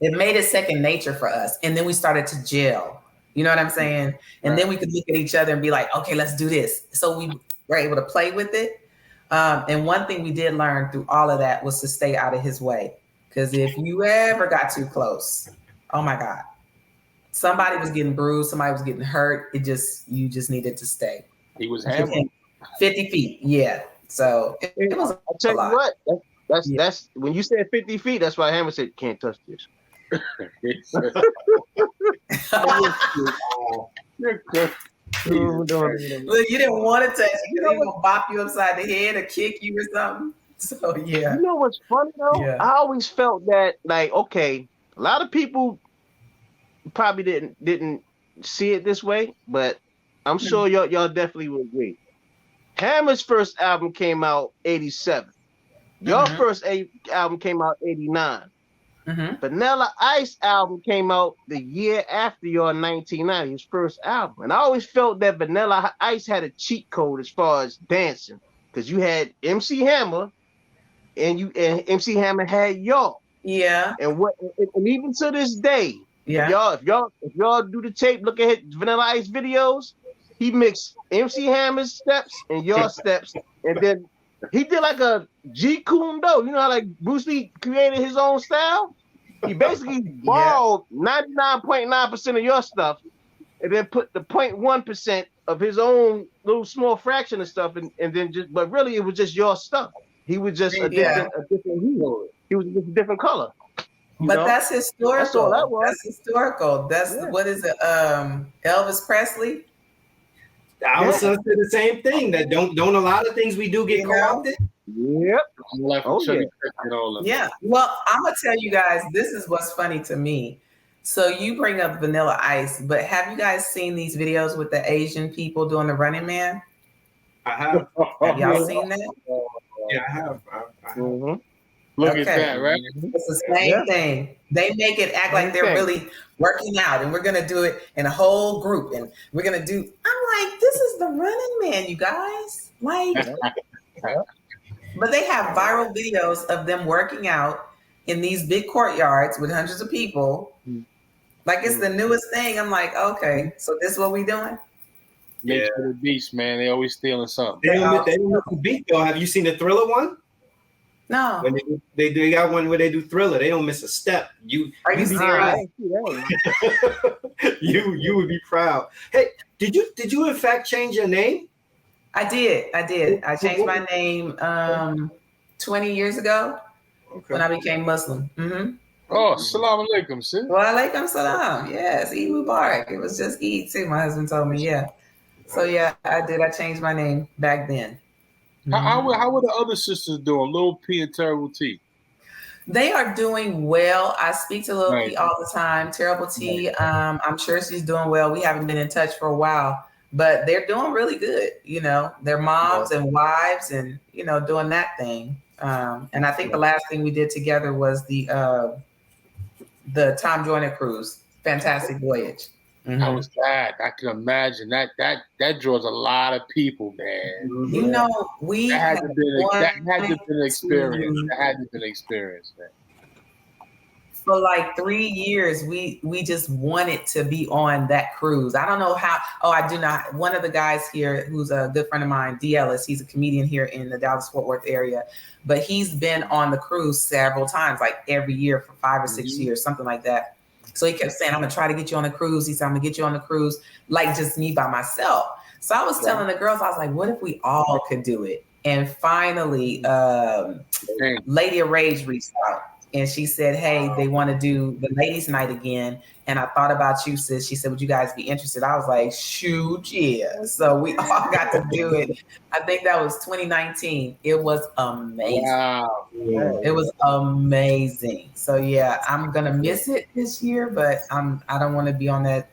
it made it second nature for us. And then we started to gel. You know what I'm saying? And then we could look at each other and be like, okay, let's do this. So we were able to play with it. And one thing we did learn through all of that was to stay out of his way. Because if you ever got too close, oh my God, somebody was getting bruised, somebody was getting hurt. You just needed to stay. He was hammered. 50 feet, yeah. So it was I'll tell a lot. you what, that's when you said 50 feet, that's why Hammer said, can't touch this. Look, you didn't want to touch it. You know, gonna bop you upside the head or kick you or something. So yeah. You know what's funny though? Yeah. I always felt that, like, okay, a lot of people probably didn't see it this way, but I'm sure y'all definitely will agree. Hammer's first album came out 87. Your first album came out 89. Vanilla Ice album came out the year after your 1990, his first album. And I always felt that Vanilla Ice had a cheat code as far as dancing, because you had MC Hammer and MC Hammer had y'all. Yeah. And even to this day, yeah, if y'all do the tape, look at Vanilla Ice videos, he mixed MC Hammer's steps and your steps, and then he did like a Jeet Kune Do. You know how like Bruce Lee created his own style? He basically borrowed 99.9% of your stuff and then put the 0.1% of his own little small fraction of stuff, and then but really it was just your stuff. He was just a different hero. He was just a different color. But that's historical. That's all that was. That's historical. That's what is it? Elvis Presley. I was going to say the same thing. That don't a lot of things we do get co-opted? Yep. Yeah. Well, I'm gonna tell you guys, this is what's funny to me. So you bring up Vanilla Ice, but have you guys seen these videos with the Asian people doing the Running Man? I have. Have y'all seen that? Yeah, I have. Look at that, right? It's the same thing. They make it act like they're really working out, and we're gonna do it in a whole group, and we're gonna do. I'm like, this is the Running Man, you guys. Like, but they have viral videos of them working out in these big courtyards with hundreds of people. Like it's the newest thing. I'm like, okay, so this is what we doing? Yeah, the beast, man. They always stealing something. They don't miss the beat though. Have you seen the Thriller one? No. When they got one where they do Thriller, they don't miss a step. Are you serious? You would be proud. Hey, did you in fact change your name? I did. I changed my name 20 years ago when I became Muslim. Oh, salam alaikum, sis. Wa alaikum salam. Yes, Eid Mubarak. It was just Eid too. My husband told me, So yeah, I did. I changed my name back then. How were the other sisters doing? Lil P and Terrible T? They are doing well. I speak to Lil P all the time. Terrible T, I'm sure she's doing well. We haven't been in touch for a while, but they're doing really good. You know, they're moms and wives and, you know, doing that thing. And I think the last thing we did together was the Tom Joyner cruise. Fantastic voyage. How was that? I can imagine that draws a lot of people, man. You know, that had to be an experience. That had to be an experience, man. For like 3 years, we just wanted to be on that cruise. I don't know how. Oh, I do not. One of the guys here, who's a good friend of mine, D. Ellis, he's a comedian here in the Dallas-Fort Worth area, but he's been on the cruise several times, like every year for 5 or 6 years, something like that. So he kept saying, I'm going to try to get you on the cruise. He said, I'm going to get you on the cruise, like just me by myself. So I was telling the girls, I was like, what if we all could do it? And finally, Lady of Rage reached out and she said, hey, they want to do the ladies' night again. And I thought about you, sis. She said, would you guys be interested? I was like, shoot, yeah. So we all got to do it. I think that was 2019. It was amazing. Wow. It was amazing. So yeah, I'm gonna miss it this year, but I don't want to be on that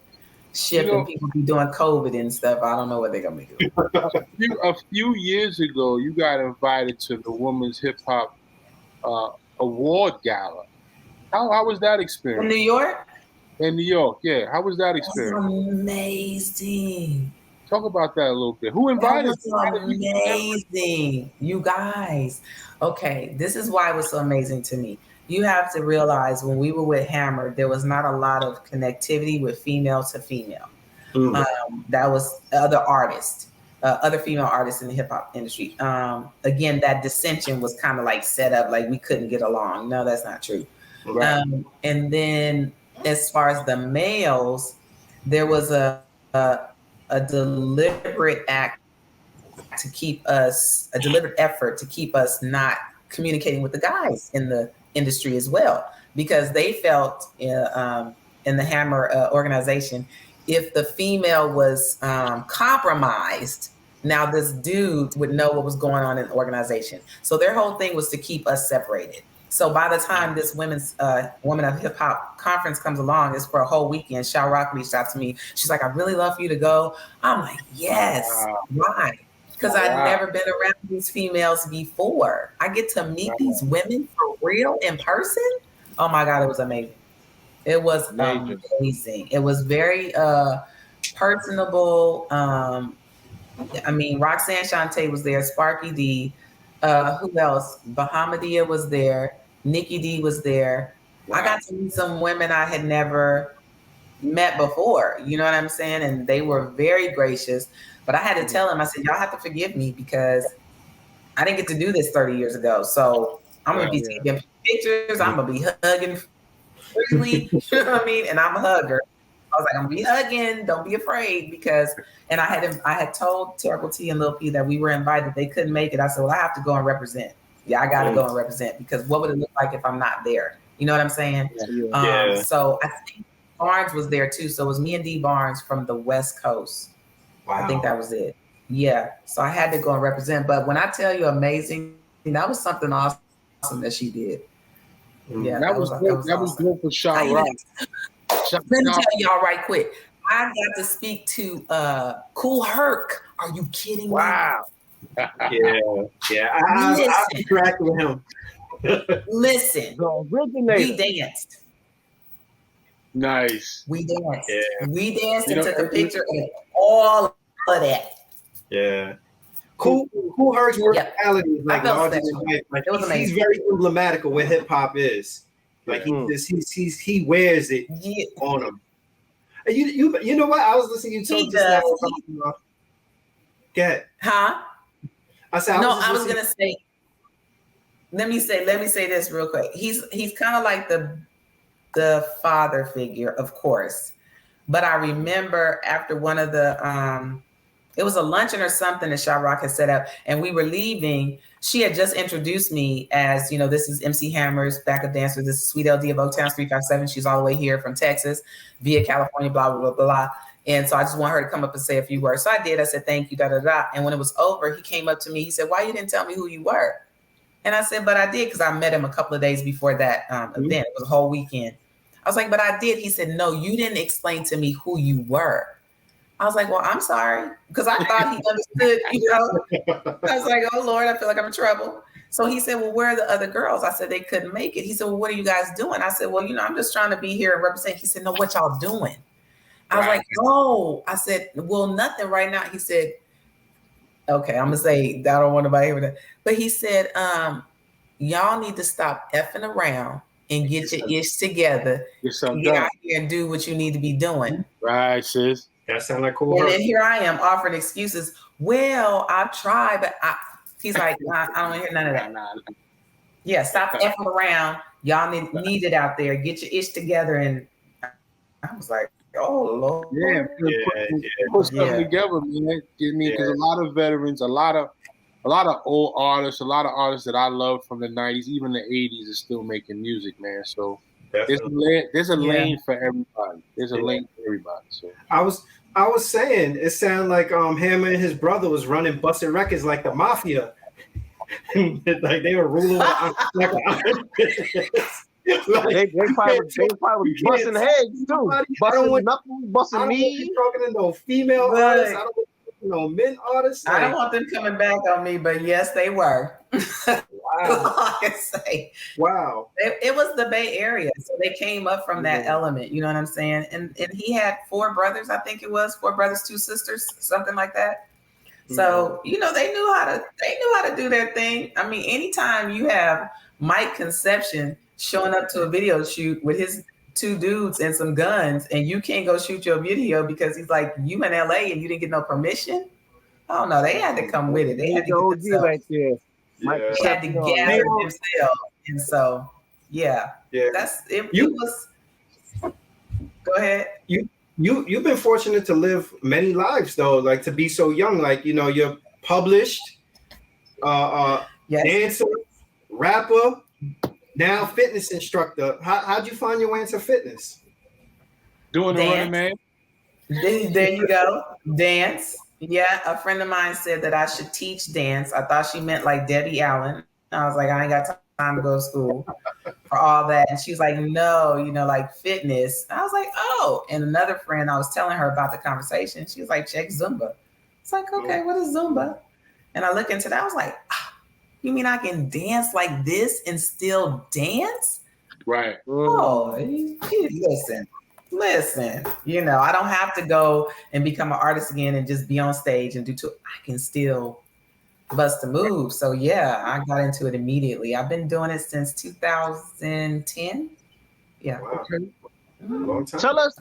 ship and people be doing COVID and stuff. I don't know what they're gonna be doing. A few years ago, you got invited to the Women's Hip Hop Award Gala. How was that experience? In New York? In New York, yeah. How was that experience? It was amazing. Talk about that a little bit. Who invited you? That was amazing, you guys. Okay, this is why it was so amazing to me. You have to realize when we were with Hammer, there was not a lot of connectivity with female to female. That was other artists, other female artists in the hip hop industry. Again, that dissension was kind of like set up, like we couldn't get along. No, that's not true. Right. And then as far as the males, there was a deliberate act to keep us, a deliberate effort to keep us not communicating with the guys in the industry as well, because they felt in the Hammer organization, if the female was compromised, now this dude would know what was going on in the organization. So their whole thing was to keep us separated. So by the time this women's Women of Hip Hop conference comes along, it's for a whole weekend. Shao Rock reached out to me. She's like, I'd really love for you to go. I'm like, yes. Why? Because I'd never been around these females before. I get to meet these women for real in person. Oh my God, it was amazing. It was amazing. It was very personable. I mean, Roxanne Shante was there. Sparky D. Who else? Bahamadia was there. Nicki D was there. Wow. I got to meet some women I had never met before. You know what I'm saying? And they were very gracious. But I had to tell them, I said, y'all have to forgive me because I didn't get to do this 30 years ago. So I'm going to be taking pictures. I'm going to be hugging freely. You know what I mean? And I'm a hugger. I was like, I'm going to be hugging. Don't be afraid because, and I had told Terrible T and Lil P that we were invited. They couldn't make it. I said, well, I have to go and represent. Yeah, I got to go and represent because what would it look like if I'm not there? You know what I'm saying? So I think Barnes was there too. So it was me and D Barnes from the West Coast. Wow. I think that was it. Yeah. So I had to go and represent. But when I tell you amazing, that was something awesome that she did. Yeah, that was good. That was good for Shao Rock. Let me tell y'all right quick. I got to speak to Cool Herc. Are you kidding me? Wow. Yeah. I interacted with him. Listen, we danced. Nice. We danced. Yeah. We danced and took a picture and all of that. Yeah. Cool Herc's personality is like larger than life. Like it was amazing. He's very emblematic of what hip hop is. Like he wears it on him. And you know what? I was listening to you talk just now. Go ahead. Huh? I said I was gonna say. Let me say this real quick. He's kind of like the father figure, of course. But I remember after one of the it was a luncheon or something that Shao Rock had set up, and we were leaving. She had just introduced me as, this is MC Hammer's backup dancer. This is Sweet LD of Oaktown 357. She's all the way here from Texas via California, blah, blah, blah, blah. And so I just want her to come up and say a few words. So I did. I said, thank you, da, da, da. And when it was over, he came up to me. He said, why you didn't tell me who you were? And I said, but I did because I met him a couple of days before that event. It was a whole weekend. I was like, but I did. He said, no, you didn't explain to me who you were. I was like, well, I'm sorry, because I thought he understood, I was like, oh, Lord, I feel like I'm in trouble. So he said, well, where are the other girls? I said, they couldn't make it. He said, well, what are you guys doing? I said, well, I'm just trying to be here and represent. He said, no, what y'all doing? I was like, oh. I said, well, nothing right now. He said, okay, I'm going to say, I don't want nobody hearing that. But he said, y'all need to stop effing around and get your ish together. Get out here and do what you need to be doing. Right, sis. That sounds like cool. And then here I am offering excuses. Well, I've tried, but he's like, I don't want to hear none of that. Yeah, stop effing around. Y'all need it out there. Get your ish together. And I was like, oh, Lord. Put something together, man. Because a lot of veterans, a lot of old artists, a lot of artists that I love from the 90s, even the 80s, are still making music, man. So there's a lane for everybody. There's a lane for everybody. So I was saying, it sounded like Hammer and his brother was running Busted Records like the mafia. Like they were ruling like they probably busting heads too. Busting me. Talking to no female artists. I don't want men artists. I don't want them coming back on me, but yes, they were. Wow. All I can say. Wow. It was the Bay Area. So they came up from that element, you know what I'm saying? And he had 4 brothers, I think it was 4 brothers, 2 sisters, something like that. So, you know, they knew how to do their thing. I mean, anytime you have Mike Conception showing up to a video shoot with his 2 dudes and some guns, and you can't go shoot your video because he's like, you in LA and you didn't get no permission. Oh no, they had to come with it. They had to get themselves. Right there. They had to gather themselves, and so that's it. It was. Go ahead. You've been fortunate to live many lives though, like to be so young. Like, you know, you're published, dancer, rapper, now fitness instructor. How'd you find your way into fitness? Doing the Running Man. There you go. Dance. Yeah, a friend of mine said that I should teach dance. I thought she meant like Debbie Allen. I was like, I ain't got time to go to school for all that. And she's like, no, you know, like fitness. I was like, oh. And another friend, I was telling her about the conversation. She was like, check Zumba. It's like, okay, what is Zumba? And I look into that. I was like, you mean I can dance like this and still dance? Right. Oh, listen, you know, I don't have to go and become an artist again and just be on stage and I can still bust a move. So yeah, I got into it immediately. I've been doing it since 2010. Yeah. Wow. Long time. Tell us,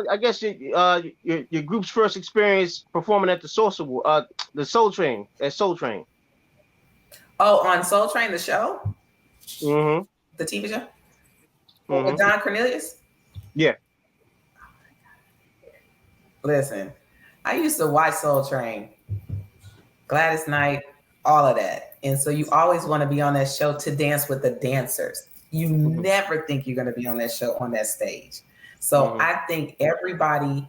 I guess your group's first experience performing at the Soul Train at Soul Train. Oh, on Soul Train, the show? Mm-hmm. The TV show? With Don Cornelius? Yeah. Listen, I used to watch Soul Train, Gladys Knight, all of that. And so you always want to be on that show to dance with the dancers. You never think you're going to be on that show, on that stage. So I think everybody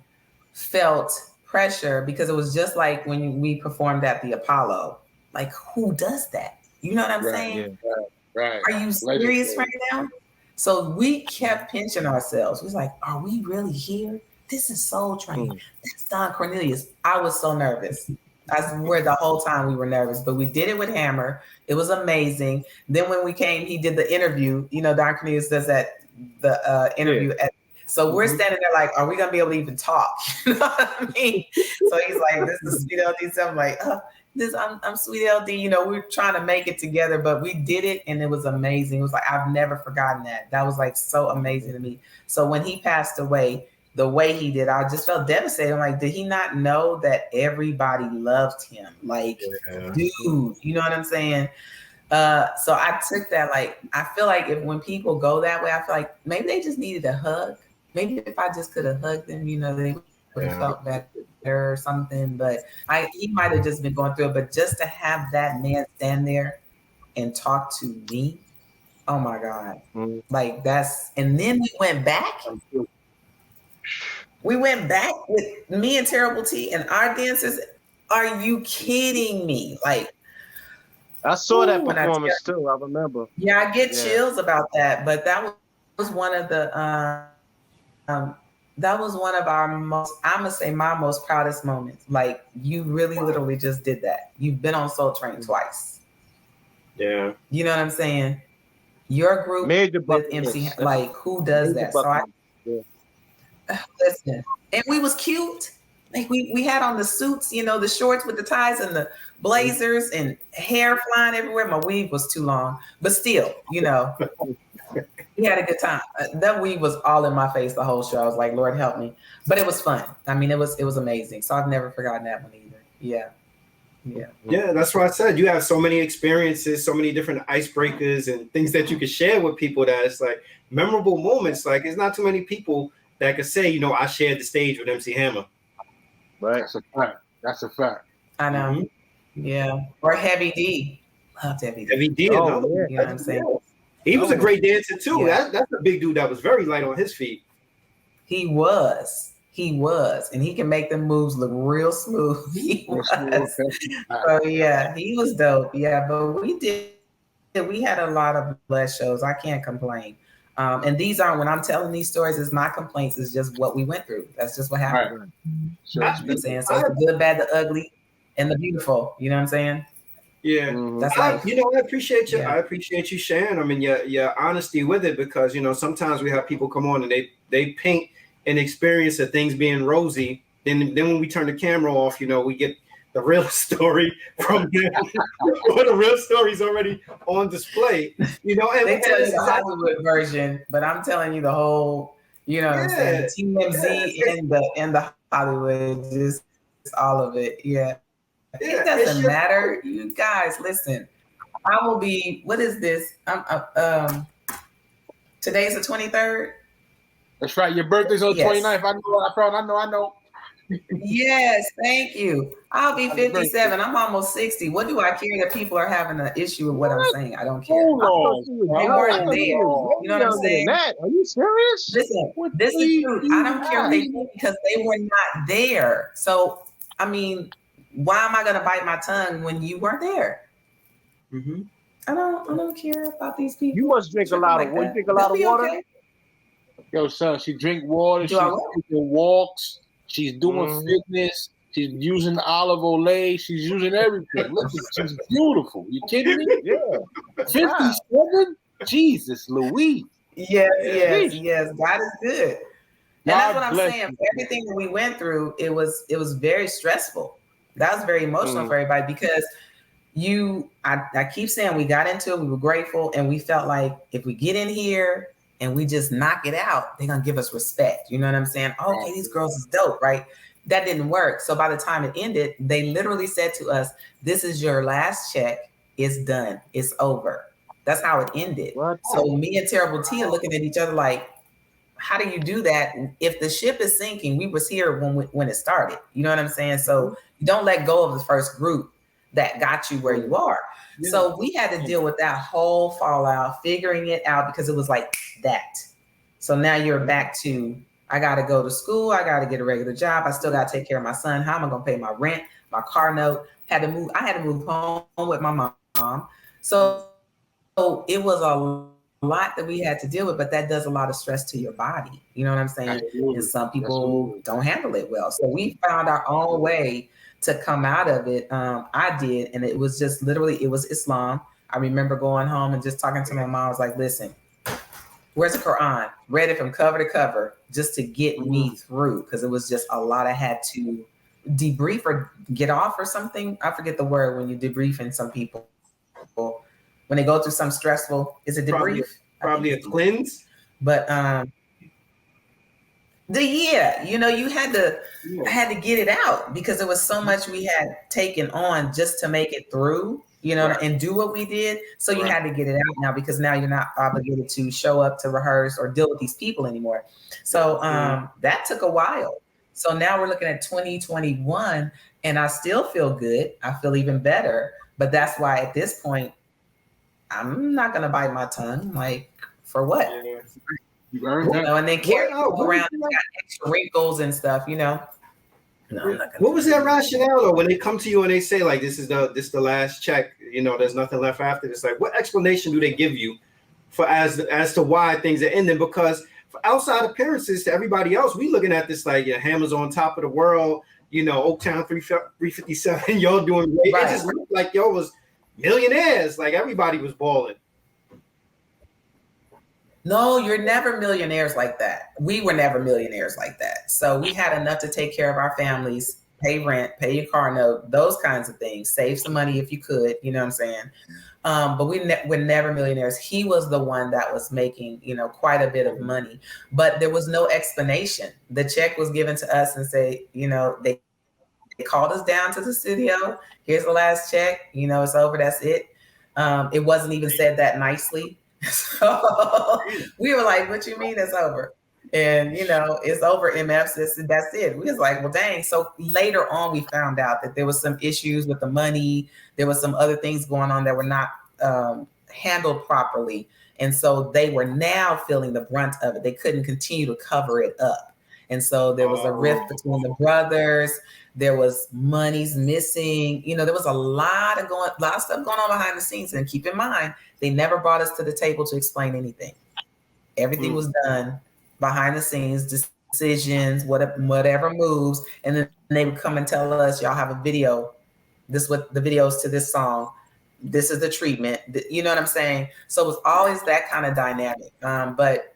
felt pressure because it was just like when we performed at the Apollo. Like, who does that? You know what I'm saying? Yeah. Right. Are you serious right now? So we kept pinching ourselves. We was like, are we really here? This is Soul Train. That's Don Cornelius. I was so nervous. I swear the whole time we were nervous, but we did it with Hammer. It was amazing. Then when we came, he did the interview. You know, Don Cornelius does the interview. So we're standing there like, are we going to be able to even talk? You know what I mean? So he's like, this is Sweet LD. So I'm like, I'm Sweet LD. You know, we're trying to make it together, but we did it and it was amazing. It was like, I've never forgotten that. That was like so amazing to me. So when he passed away, the way he did, I just felt devastated. I'm like, did he not know that everybody loved him? Like, dude, you know what I'm saying? So I took that, like, I feel like when people go that way, I feel like maybe they just needed a hug. Maybe if I just could have hugged them, you know, they would have felt better or something. But he might have just been going through it. But just to have that man stand there and talk to me, oh my God. Like and then we went back. We went back with me and Terrible T and our dancers. Are you kidding me? Like, I saw that performance too. I remember. Yeah, I get chills about that. But that was one of the that was one of our most, I'm gonna say my most proudest moments. Like, you really literally just did that. You've been on Soul Train twice. Yeah. You know what I'm saying? Your group with MC, like, who does that? So listen, and we was cute. Like we had on the suits, you know, the shorts with the ties and the blazers and hair flying everywhere. My weave was too long, but still, you know, we had a good time. That weave was all in my face the whole show. I was like, Lord help me, but it was fun. I mean, it was amazing. So I've never forgotten that one either. Yeah. That's why I said you have so many experiences, so many different icebreakers and things that you can share with people that it's like memorable moments. Like, it's not too many people that could say, you know, I shared the stage with MC Hammer. Right. That's a fact. I know. Yeah. Or Heavy D. Loved Heavy D. Heavy D. You know what I'm saying? He was a great dancer too. Yeah. That's a big dude that was very light on his feet. He was. And he can make them moves look real smooth. He was. So yeah, he was dope. Yeah, but we had a lot of blessed shows. I can't complain. And these aren't, when I'm telling these stories, it's not complaints. It's just what we went through. That's just what happened. Right. Sure. You know what I'm saying? So it's the good, bad, the ugly, and the beautiful. You know what I'm saying? Yeah, that's life. I appreciate you. I appreciate you sharing. I mean, your honesty with it, because sometimes we have people come on and they paint an experience of things being rosy. Then when we turn the camera off, we get the real story from them, or the real story's already on display. And they tell you the Hollywood version, but I'm telling you the whole. You know what I'm saying? The TMZ and the Hollywood, just all of it. Yeah. It doesn't matter. You guys, listen. I will be. What is this? Today's the 23rd. That's right. Your birthday's on the 29th. I know. Yes, thank you. I'll be 57. I'm almost 60. What do I care that people are having an issue with what I'm saying? I don't care. They weren't there. You know what I'm saying? Are you serious? Listen, this is true. I don't care if they do, because they were not there. So, I mean, why am I going to bite my tongue when you weren't there? Mm-hmm. I don't care about these people. You must drink a lot of water. You drink a lot of water? Okay. Yo, son, she drink water. She's taking walks. She's doing fitness. She's using olive oil. She's using everything. Look, she's beautiful. You kidding me? Yeah. 57? Jesus, Louise. Yes. God is good. And that's what I'm saying. Everything that we went through, it was very stressful. That was very emotional for everybody, because I keep saying we got into it, we were grateful, and we felt like if we get in here and we just knock it out, they're going to give us respect. You know what I'm saying? Oh, okay, these girls is dope, right? That didn't work. So by the time it ended, they literally said to us, this is your last check. It's done. It's over. That's how it ended. What? So me and Terrible T are looking at each other like, how do you do that? If the ship is sinking, we was here when it started. You know what I'm saying? So you don't let go of the first group that got you where you are. Yeah. So we had to deal with that whole fallout, figuring it out, because it was like that. So now you're back to, I got to go to school. I got to get a regular job. I still got to take care of my son. How am I going to pay my rent, my car note? I had to move home with my mom. So it was a lot that we had to deal with, but that does a lot of stress to your body. You know what I'm saying? Absolutely. And some people don't handle it well. So we found our own way to come out of it. I did. And it was just literally, it was Islam. I remember going home and just talking to my mom. I was like, listen, where's the Quran? Read it from cover to cover just to get me through. Cause it was just a lot I had to debrief or get off or something. I forget the word when you debrief in some people. When they go through some stressful, is it debrief? Probably a cleanse. But you had to get it out, because there was so much we had taken on just to make it through, and do what we did. So you had to get it out now, because now you're not obligated to show up to rehearse or deal with these people anymore. So that took a while. So now we're looking at 2021, and I still feel good. I feel even better. But that's why at this point, I'm not going to bite my tongue. Like, for what? Yeah. You earned that. And then carry around and got extra wrinkles and stuff, No, what was that rationale though, when they come to you and they say like, this is the last check, there's nothing left after this? Like, what explanation do they give you for as to why things are ending? Because for outside appearances to everybody else, we looking at this like Hammer's on top of the world, Oaktown 357, y'all doing great. Right. It just looked like y'all was millionaires, like everybody was balling. No, you're never millionaires like that. We were never millionaires like that. So we had enough to take care of our families, pay rent, pay your car note, those kinds of things. Save some money if you could, you know what I'm saying? But we're never millionaires. He was the one that was making, quite a bit of money, but there was no explanation. The check was given to us and say, they called us down to the studio. Here's the last check. It's over. That's it. It wasn't even said that nicely. So we were like, what you mean it's over? And, it's over, MF. That's it. We was like, well, dang. So later on, we found out that there was some issues with the money. There was some other things going on that were not handled properly. And so they were now feeling the brunt of it. They couldn't continue to cover it up. And so there was a rift between the brothers. There was monies missing. There was a lot of stuff going on behind the scenes. And keep in mind, they never brought us to the table to explain anything. Everything was done behind the scenes, decisions, whatever moves. And then they would come and tell us, y'all have a video. This what the videos to this song. this is the treatment. You know what I'm saying? So it was always that kind of dynamic. But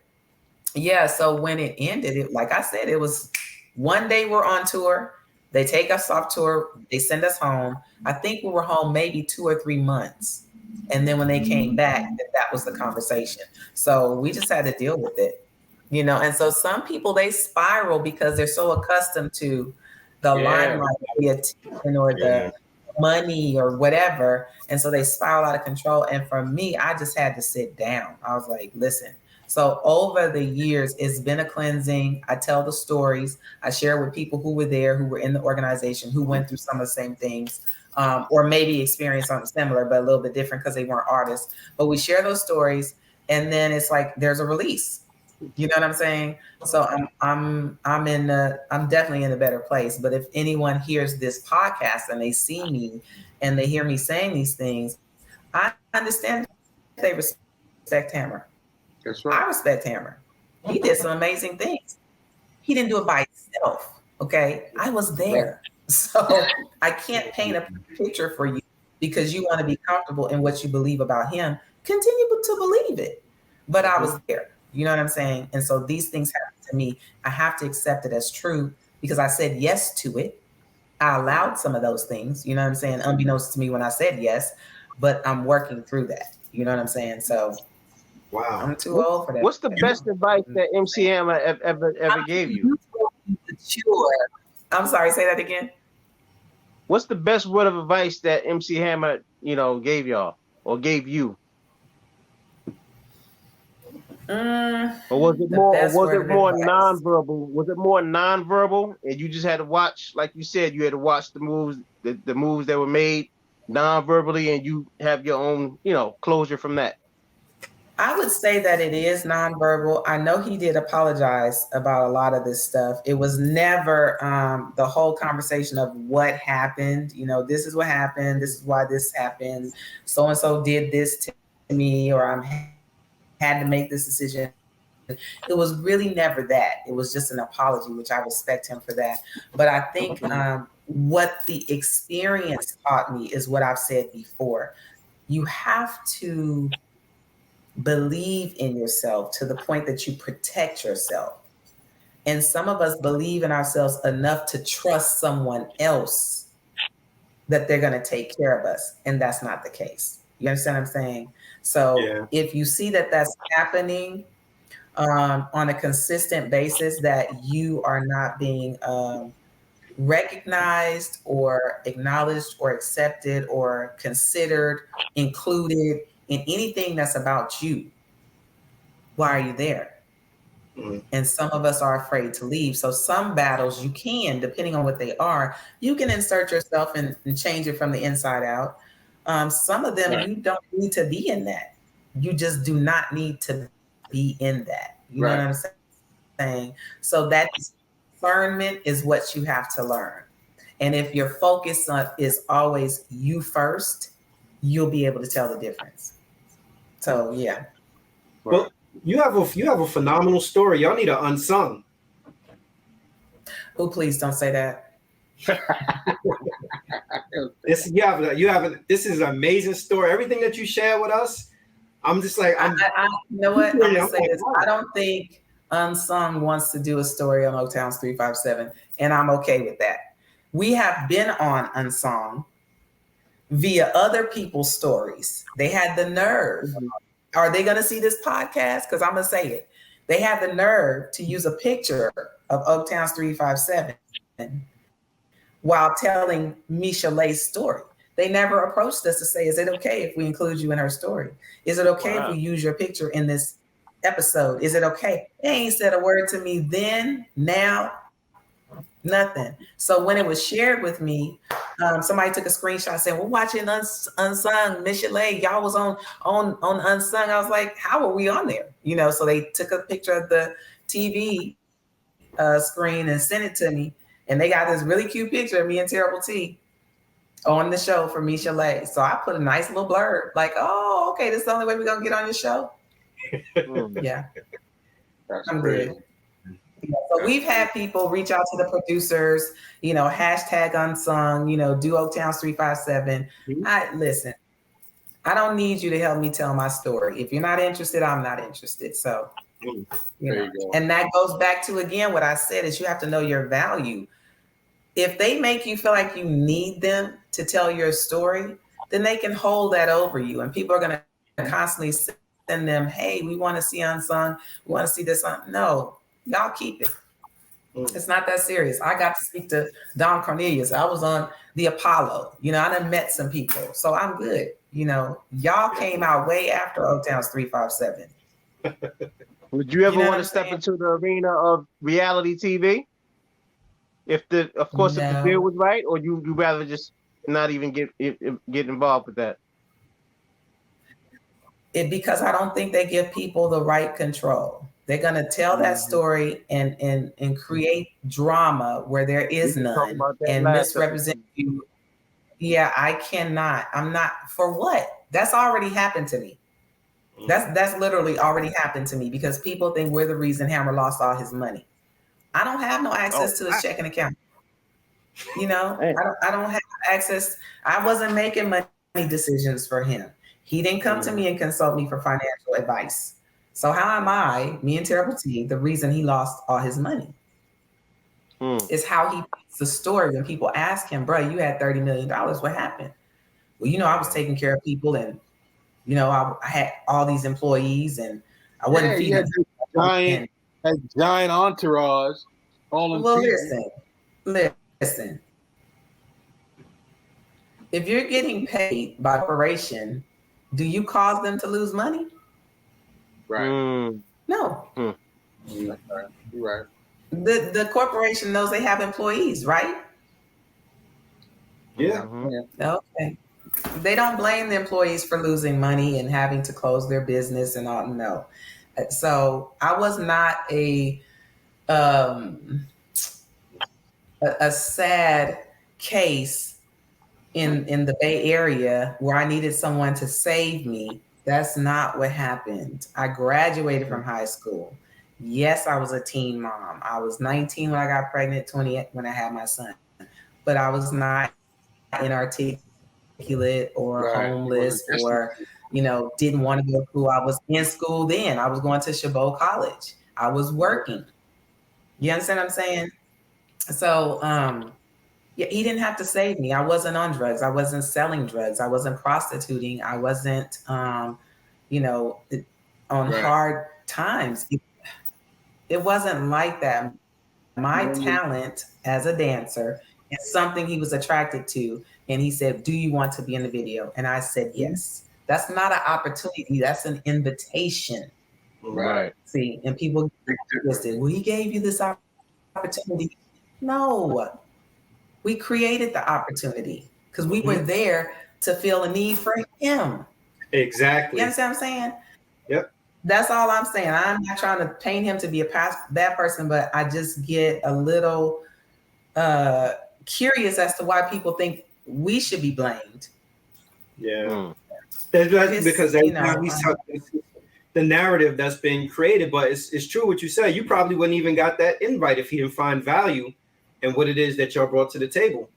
yeah, so when it ended, like I said, it was one day we're on tour. They take us off tour. They send us home. I think we were home maybe 2 or 3 months. And then when they came back, that was the conversation. So we just had to deal with it, And so some people, they spiral because they're so accustomed to the limelight, the attention, or the money or whatever. And so they spiral out of control. And for me, I just had to sit down. I was like, listen. So over the years, it's been a cleansing. I tell the stories. I share with people who were there, who were in the organization, who went through some of the same things, or maybe experienced something similar, but a little bit different because they weren't artists. But we share those stories, and then it's like there's a release. You know what I'm saying? So I'm definitely in a better place. But if anyone hears this podcast and they see me and they hear me saying these things, I understand they respect Hammer. That's right. I respect Hammer. He did some amazing things. He didn't do it by himself. Okay. I was there. So I can't paint a picture for you because you want to be comfortable in what you believe about him. Continue to believe it. But I was there. You know what I'm saying? And so these things happen to me. I have to accept it as true because I said yes to it. I allowed some of those things, you know what I'm saying? Unbeknownst to me when I said yes, but I'm working through that. You know what I'm saying? So wow, I'm too old for that. What's the best advice that MC Hammer ever gave you? Sure. I'm sorry, say that again. What's the best word of advice that MC Hammer, gave y'all or gave you? Or was it more nonverbal? Was it more nonverbal and you just had to watch, like you said, you had to watch the moves that were made nonverbally and you have your own, closure from that? I would say that it is nonverbal. I know he did apologize about a lot of this stuff. It was never the whole conversation of what happened. This is what happened. This is why this happened. So-and-so did this to me, or I'm had to make this decision. It was really never that. It was just an apology, which I respect him for that. But I think what the experience taught me is what I've said before. You have to believe in yourself to the point that you protect yourself. And some of us believe in ourselves enough to trust someone else that they're going to take care of us. And that's not the case. You understand what I'm saying? So if you see that that's happening on a consistent basis, that you are not being recognized or acknowledged or accepted or considered, included in anything that's about you, why are you there? And some of us are afraid to leave. So some battles you can, depending on what they are, you can insert yourself and change it from the inside out. Some of them, you don't need to be in that. You just do not need to be in that. You know what I'm saying? So that discernment is what you have to learn. And if your focus is always you first, you'll be able to tell the difference. So yeah. Well, you have a phenomenal story. Y'all need an unsung. Oh, please don't say that. This is an amazing story. Everything that you shared with us, I'm just like, you know what? I'm gonna say this. I don't think Unsung wants to do a story on Oaktown's 357, and I'm okay with that. We have been on Unsung via other people's stories. They had the nerve. Are they going to see this podcast? Because I'm going to say it. They had the nerve to use a picture of Oaktown's 357 while telling Michelet's story. They never approached us to say, is it okay if we include you in her story? Is it okay if we use your picture in this episode? Is it okay? They ain't said a word to me then, now, nothing. So when it was shared with me, somebody took a screenshot saying, we're watching Unsung, Michelet, y'all was on Unsung. I was like, how are we on there? So they took a picture of the TV screen and sent it to me. And they got this really cute picture of me and Terrible T on the show for Michelet. So I put a nice little blurb like, oh, okay, this is the only way we're going to get on your show. Yeah. That's I'm great. good. So we've had people reach out to the producers, hashtag Unsung, do Oaktown's 357. Listen, I don't need you to help me tell my story. If you're not interested, I'm not interested. So, you know, and that goes back to, again, what I said is you have to know your value. If they make you feel like you need them to tell your story, then they can hold that over you. And people are going to constantly send them, hey, we want to see Unsung. We want to see this. No, y'all keep it. It's not that serious. I got to speak to Don Cornelius. I was on the Apollo. You know, I done met some people. So I'm good. You know, y'all came out way after Oaktown's 357. Would you ever want to step into the arena of reality TV? If the deal was right, or you rather just not even get involved with that? Because I don't think they give people the right control. They're gonna tell that story and create drama where there is none and misrepresent you. Yeah, I cannot. I'm not for what? That's already happened to me. That's literally already happened to me because people think we're the reason Hammer lost all his money. I don't have no access to his checking account. You know, I don't have access. I wasn't making money decisions for him. He didn't come to me and consult me for financial advice. So how am I, me and Terrible T, the reason he lost all his money? Is how he puts the story when people ask him, bro, you had $30 million. What happened? Well, you know, I was taking care of people and, you know, I had all these employees and I wasn't feeding them. Giant entourage. All in listen. If you're getting paid by a corporation, do you cause them to lose money? Right. No. You're right. The corporation knows they have employees, right? Yeah. Okay. They don't blame the employees for losing money and having to close their business and all. No. So I was not a sad case in the Bay Area where I needed someone to save me. That's not what happened. I graduated from high school. Yes, I was a teen mom. I was 19 when I got pregnant, 28 when I had my son. But I was not inarticulate or homeless or, you know, didn't want to go to school. I was in school then. I was going to Chabot College. I was working. You understand what I'm saying? So, yeah, he didn't have to save me. I wasn't on drugs. I wasn't selling drugs. I wasn't prostituting. I wasn't, you know, on hard times. It wasn't like that. My talent as a dancer is something he was attracted to. And he said, do you want to be in the video? And I said, yes. That's not an opportunity. That's an invitation. Right. See, and people listed, well, he gave you this opportunity. No. We created the opportunity because we were there to fill a need for him. Exactly. You understand what I'm saying? Yep. That's all I'm saying. I'm not trying to paint him to be a bad person, but I just get a little curious as to why people think we should be blamed. Yeah. Because every time we talk, the narrative that's been created, but it's true what you said. You probably wouldn't even got that invite if you didn't find value in what it is that y'all brought to the table.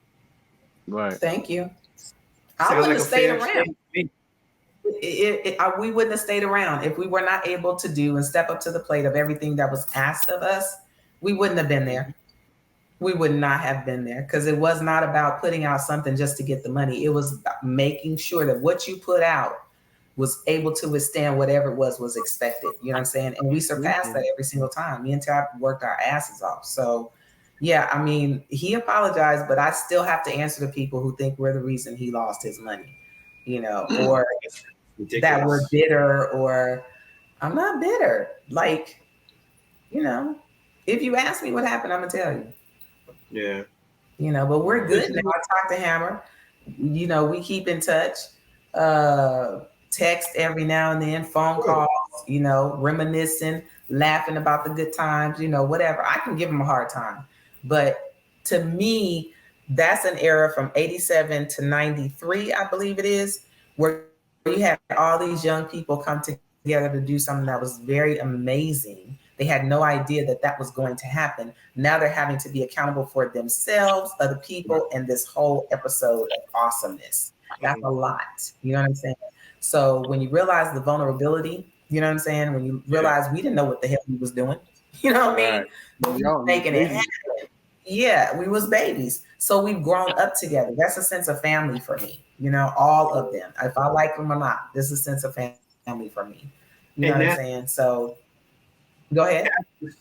Right. Thank you. I wouldn't have stayed around. We wouldn't have stayed around if we were not able to do and step up to the plate of everything that was asked of us. We wouldn't have been there. We would not have been there because it was not about putting out something just to get the money. It was making sure that what you put out was able to withstand whatever it was expected. You know what I'm saying? And we surpassed that every single time. Me and Tab worked our asses off. So yeah, I mean, he apologized, but I still have to answer to people who think we're the reason he lost his money, you know, or that we're bitter, or I'm not bitter. Like, you know, if you ask me what happened, I'm gonna tell you. Yeah. You know, but we're good now. I talk to Hammer. You know, we keep in touch. Text every now and then, phone calls, you know, reminiscing, laughing about the good times, you know, whatever. I can give him a hard time. But to me, that's an era from 87 to 93, I believe it is, where you had all these young people come together to do something that was very amazing. They had no idea that that was going to happen. Now they're having to be accountable for themselves, other people, and this whole episode of awesomeness. That's a lot. You know what I'm saying? So when you realize the vulnerability, you know what I'm saying? When you realize we didn't know what the hell we was doing, you know what I mean? But we were making it happen. Yeah, we was babies. So we've grown up together. That's a sense of family for me. You know, all of them. If I like them or not, this is a sense of family for me. You know what I'm saying? So go ahead.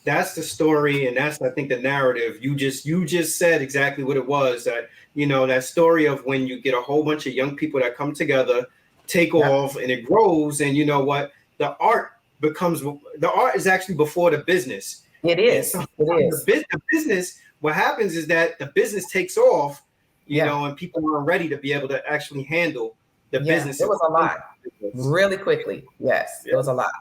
That's the story, and that's, I think, the narrative. You just said exactly what it was. That, you know, that story of when you get a whole bunch of young people that come together, take off, and it grows. And you know what? The art is actually before the business. It is. So the business. What happens is that the business takes off, you know, and people aren't ready to be able to actually handle the business. It was a lot, really quickly. Yes, it was a lot.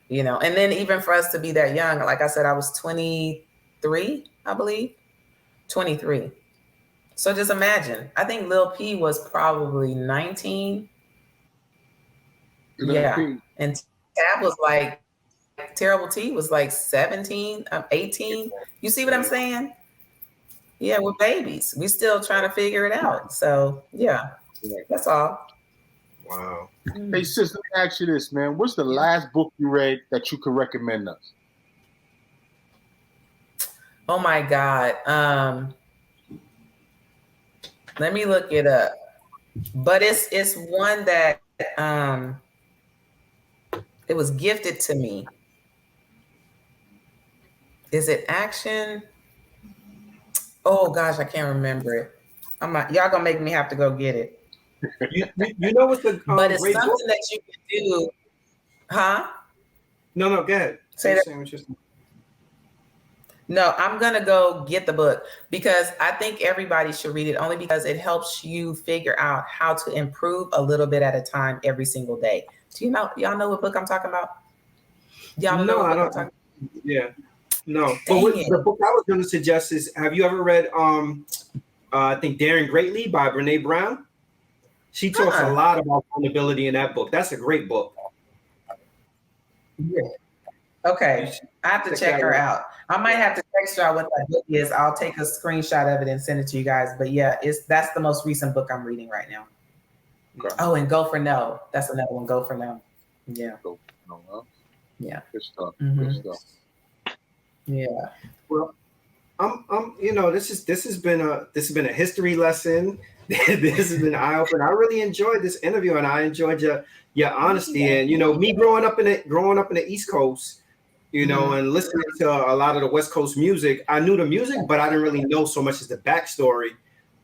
You know, and then even for us to be that young, like I said, I was 23, I believe, 23. So just imagine, I think Lil P was probably 19. Yeah. And Tab was like, Terrible T was like 17, 18. You see what I'm saying? Yeah, we're babies. We still trying to figure it out. So yeah, that's all. Wow. Hey sis, let me ask you this, man. What's the last book you read that you could recommend us? Oh my God. Let me look it up. But it's one that it was gifted to me. Is it Action? Oh gosh, I can't remember it. Y'all gonna make me have to go get it. You know what's the but it's something book? That you can do, huh? No, go ahead. Say that. No, I'm gonna go get the book because I think everybody should read it, only because it helps you figure out how to improve a little bit at a time every single day. Do y'all know what book I'm talking about? Y'all know what book I'm talking about? Yeah. No. But the book I was gonna suggest is, have you ever read I think Daring Greatly by Brene Brown? She talks a lot about vulnerability in that book. That's a great book. Yeah. Okay. I have to check her out. I might have to text y'all what that book is. I'll take a screenshot of it and send it to you guys. But yeah, that's the most recent book I'm reading right now. Okay. Oh, and Go for No. That's another one. Go for No. Yeah. Go for No. Huh? Yeah. Good stuff. Mm-hmm. Good stuff. Yeah. Well, I'm you know, this has been a history lesson. This has been eye-opening. I really enjoyed this interview, and I enjoyed your honesty. And you know, me growing up in the East Coast, you know, and listening to a lot of the West Coast music, I knew the music, but I didn't really know so much as the backstory.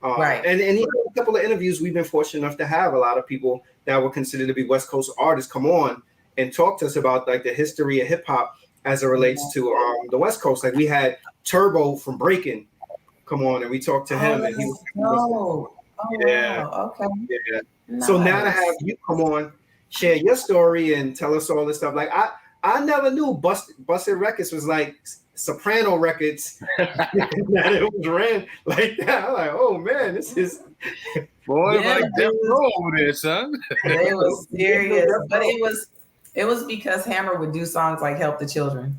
Right. And even a couple of interviews, we've been fortunate enough to have a lot of people that were considered to be West Coast artists come on and talk to us about like the history of hip hop as it relates to the West Coast. Like we had Turbo from Breaking come on, and we talked to him, and he was wow. Okay. Yeah. Nice. So now to have you come on, share your story and tell us all this stuff. Like I never knew Busted Records was like Soprano Records. That it was ran like that. I'm like, oh man, this is boy, like Death Row over there, son. It was serious, but it was because Hammer would do songs like Help the Children.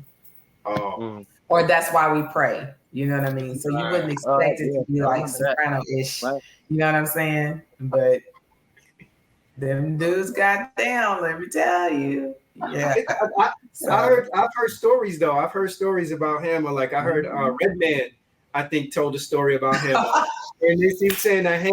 Oh. Or That's Why We Pray. You know what I mean? So you wouldn't expect it to be like Soprano-ish. Right. You know what I'm saying? But them dudes got down, let me tell you. Yeah. I've heard stories though. I've heard stories about Hammer. Like I heard Redman, I think, told a story about Hammer. And they seem saying that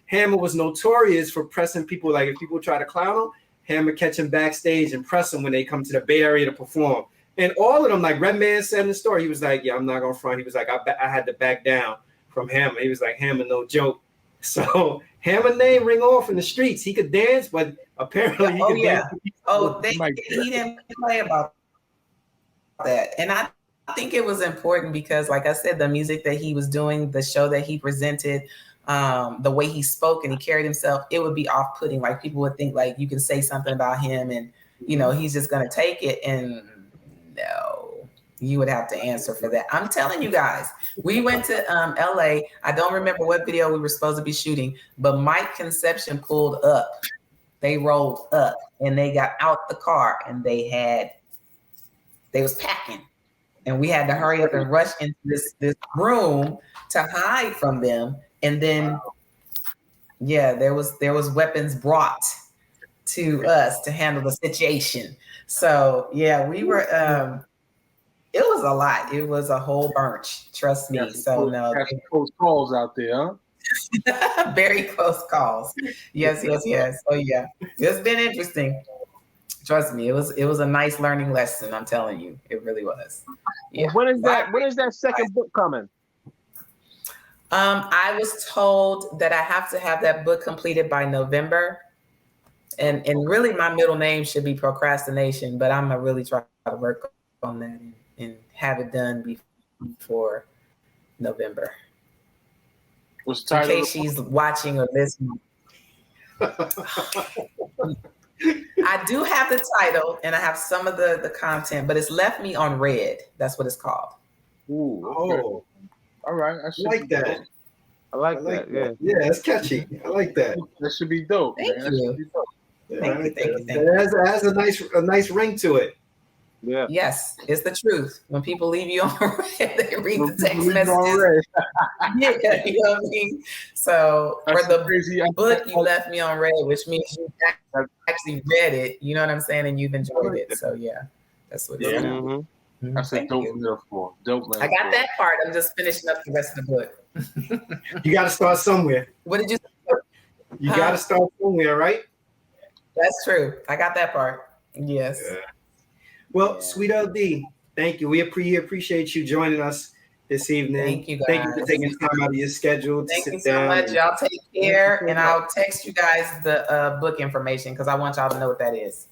Hammer was notorious for pressing people. Like if people try to clown him, Hammer catch him backstage and press them when they come to the Bay Area to perform. And all of them, like Redman said in the story, he was like, yeah, I'm not going to front. He was like, I had to back down from Hammer. He was like, Hammer, no joke. So Hammer name ring off in the streets. He could dance, but apparently he could dance. He didn't play about that. And I think it was important because, like I said, the music that he was doing, the show that he presented, the way he spoke and he carried himself, it would be off-putting. Like people would think like you can say something about him and, you know, he's just going to take it. And no, you would have to answer for that. I'm telling you guys, we went to LA. I don't remember what video we were supposed to be shooting, but Mike Conception pulled up. They rolled up and they got out the car and they was packing. And we had to hurry up and rush into this room to hide from them. And then, yeah, there was weapons brought to us to handle the situation. So yeah, we were. It was a lot. It was a whole bunch. Trust me. So no, close calls out there, huh? Very close calls. Yes. Oh yeah, it's been interesting. Trust me, it was a nice learning lesson. I'm telling you, it really was. Yeah. When is that second book coming? I was told that I have to have that book completed by November. And really my middle name should be Procrastination, but I'm gonna really try to work on that and have it done before November. What's the title? In case she's watching or listening. I do have the title and I have some of the content, but it's left me on red. That's what it's called. Ooh, okay. Oh, all right. I like that. I like that. Yeah. Yeah, it's catchy. I like that. That should be dope. Thank you. Yeah, Thank you. It has a nice ring to it. Yeah. Yes, it's the truth. When people leave you on red, they read the text messages. Yeah, you know what I mean? So for the book, you left me on red, which means you actually read it. You know what I'm saying? And you've enjoyed it. So yeah, that's what it's about. That's a dope metaphor. Dope metaphor. I got that part. I'm just finishing up the rest of the book. You got to start somewhere. What did you say? You got to start somewhere, right? That's true. I got that part. Yes. Yeah. Well, Sweet LD, thank you. We appreciate you joining us this evening. Thank you, guys. Thank you for taking time out of your schedule to Thank sit you so down. much. Y'all take care, and I'll text you guys the book information because I want y'all to know what that is.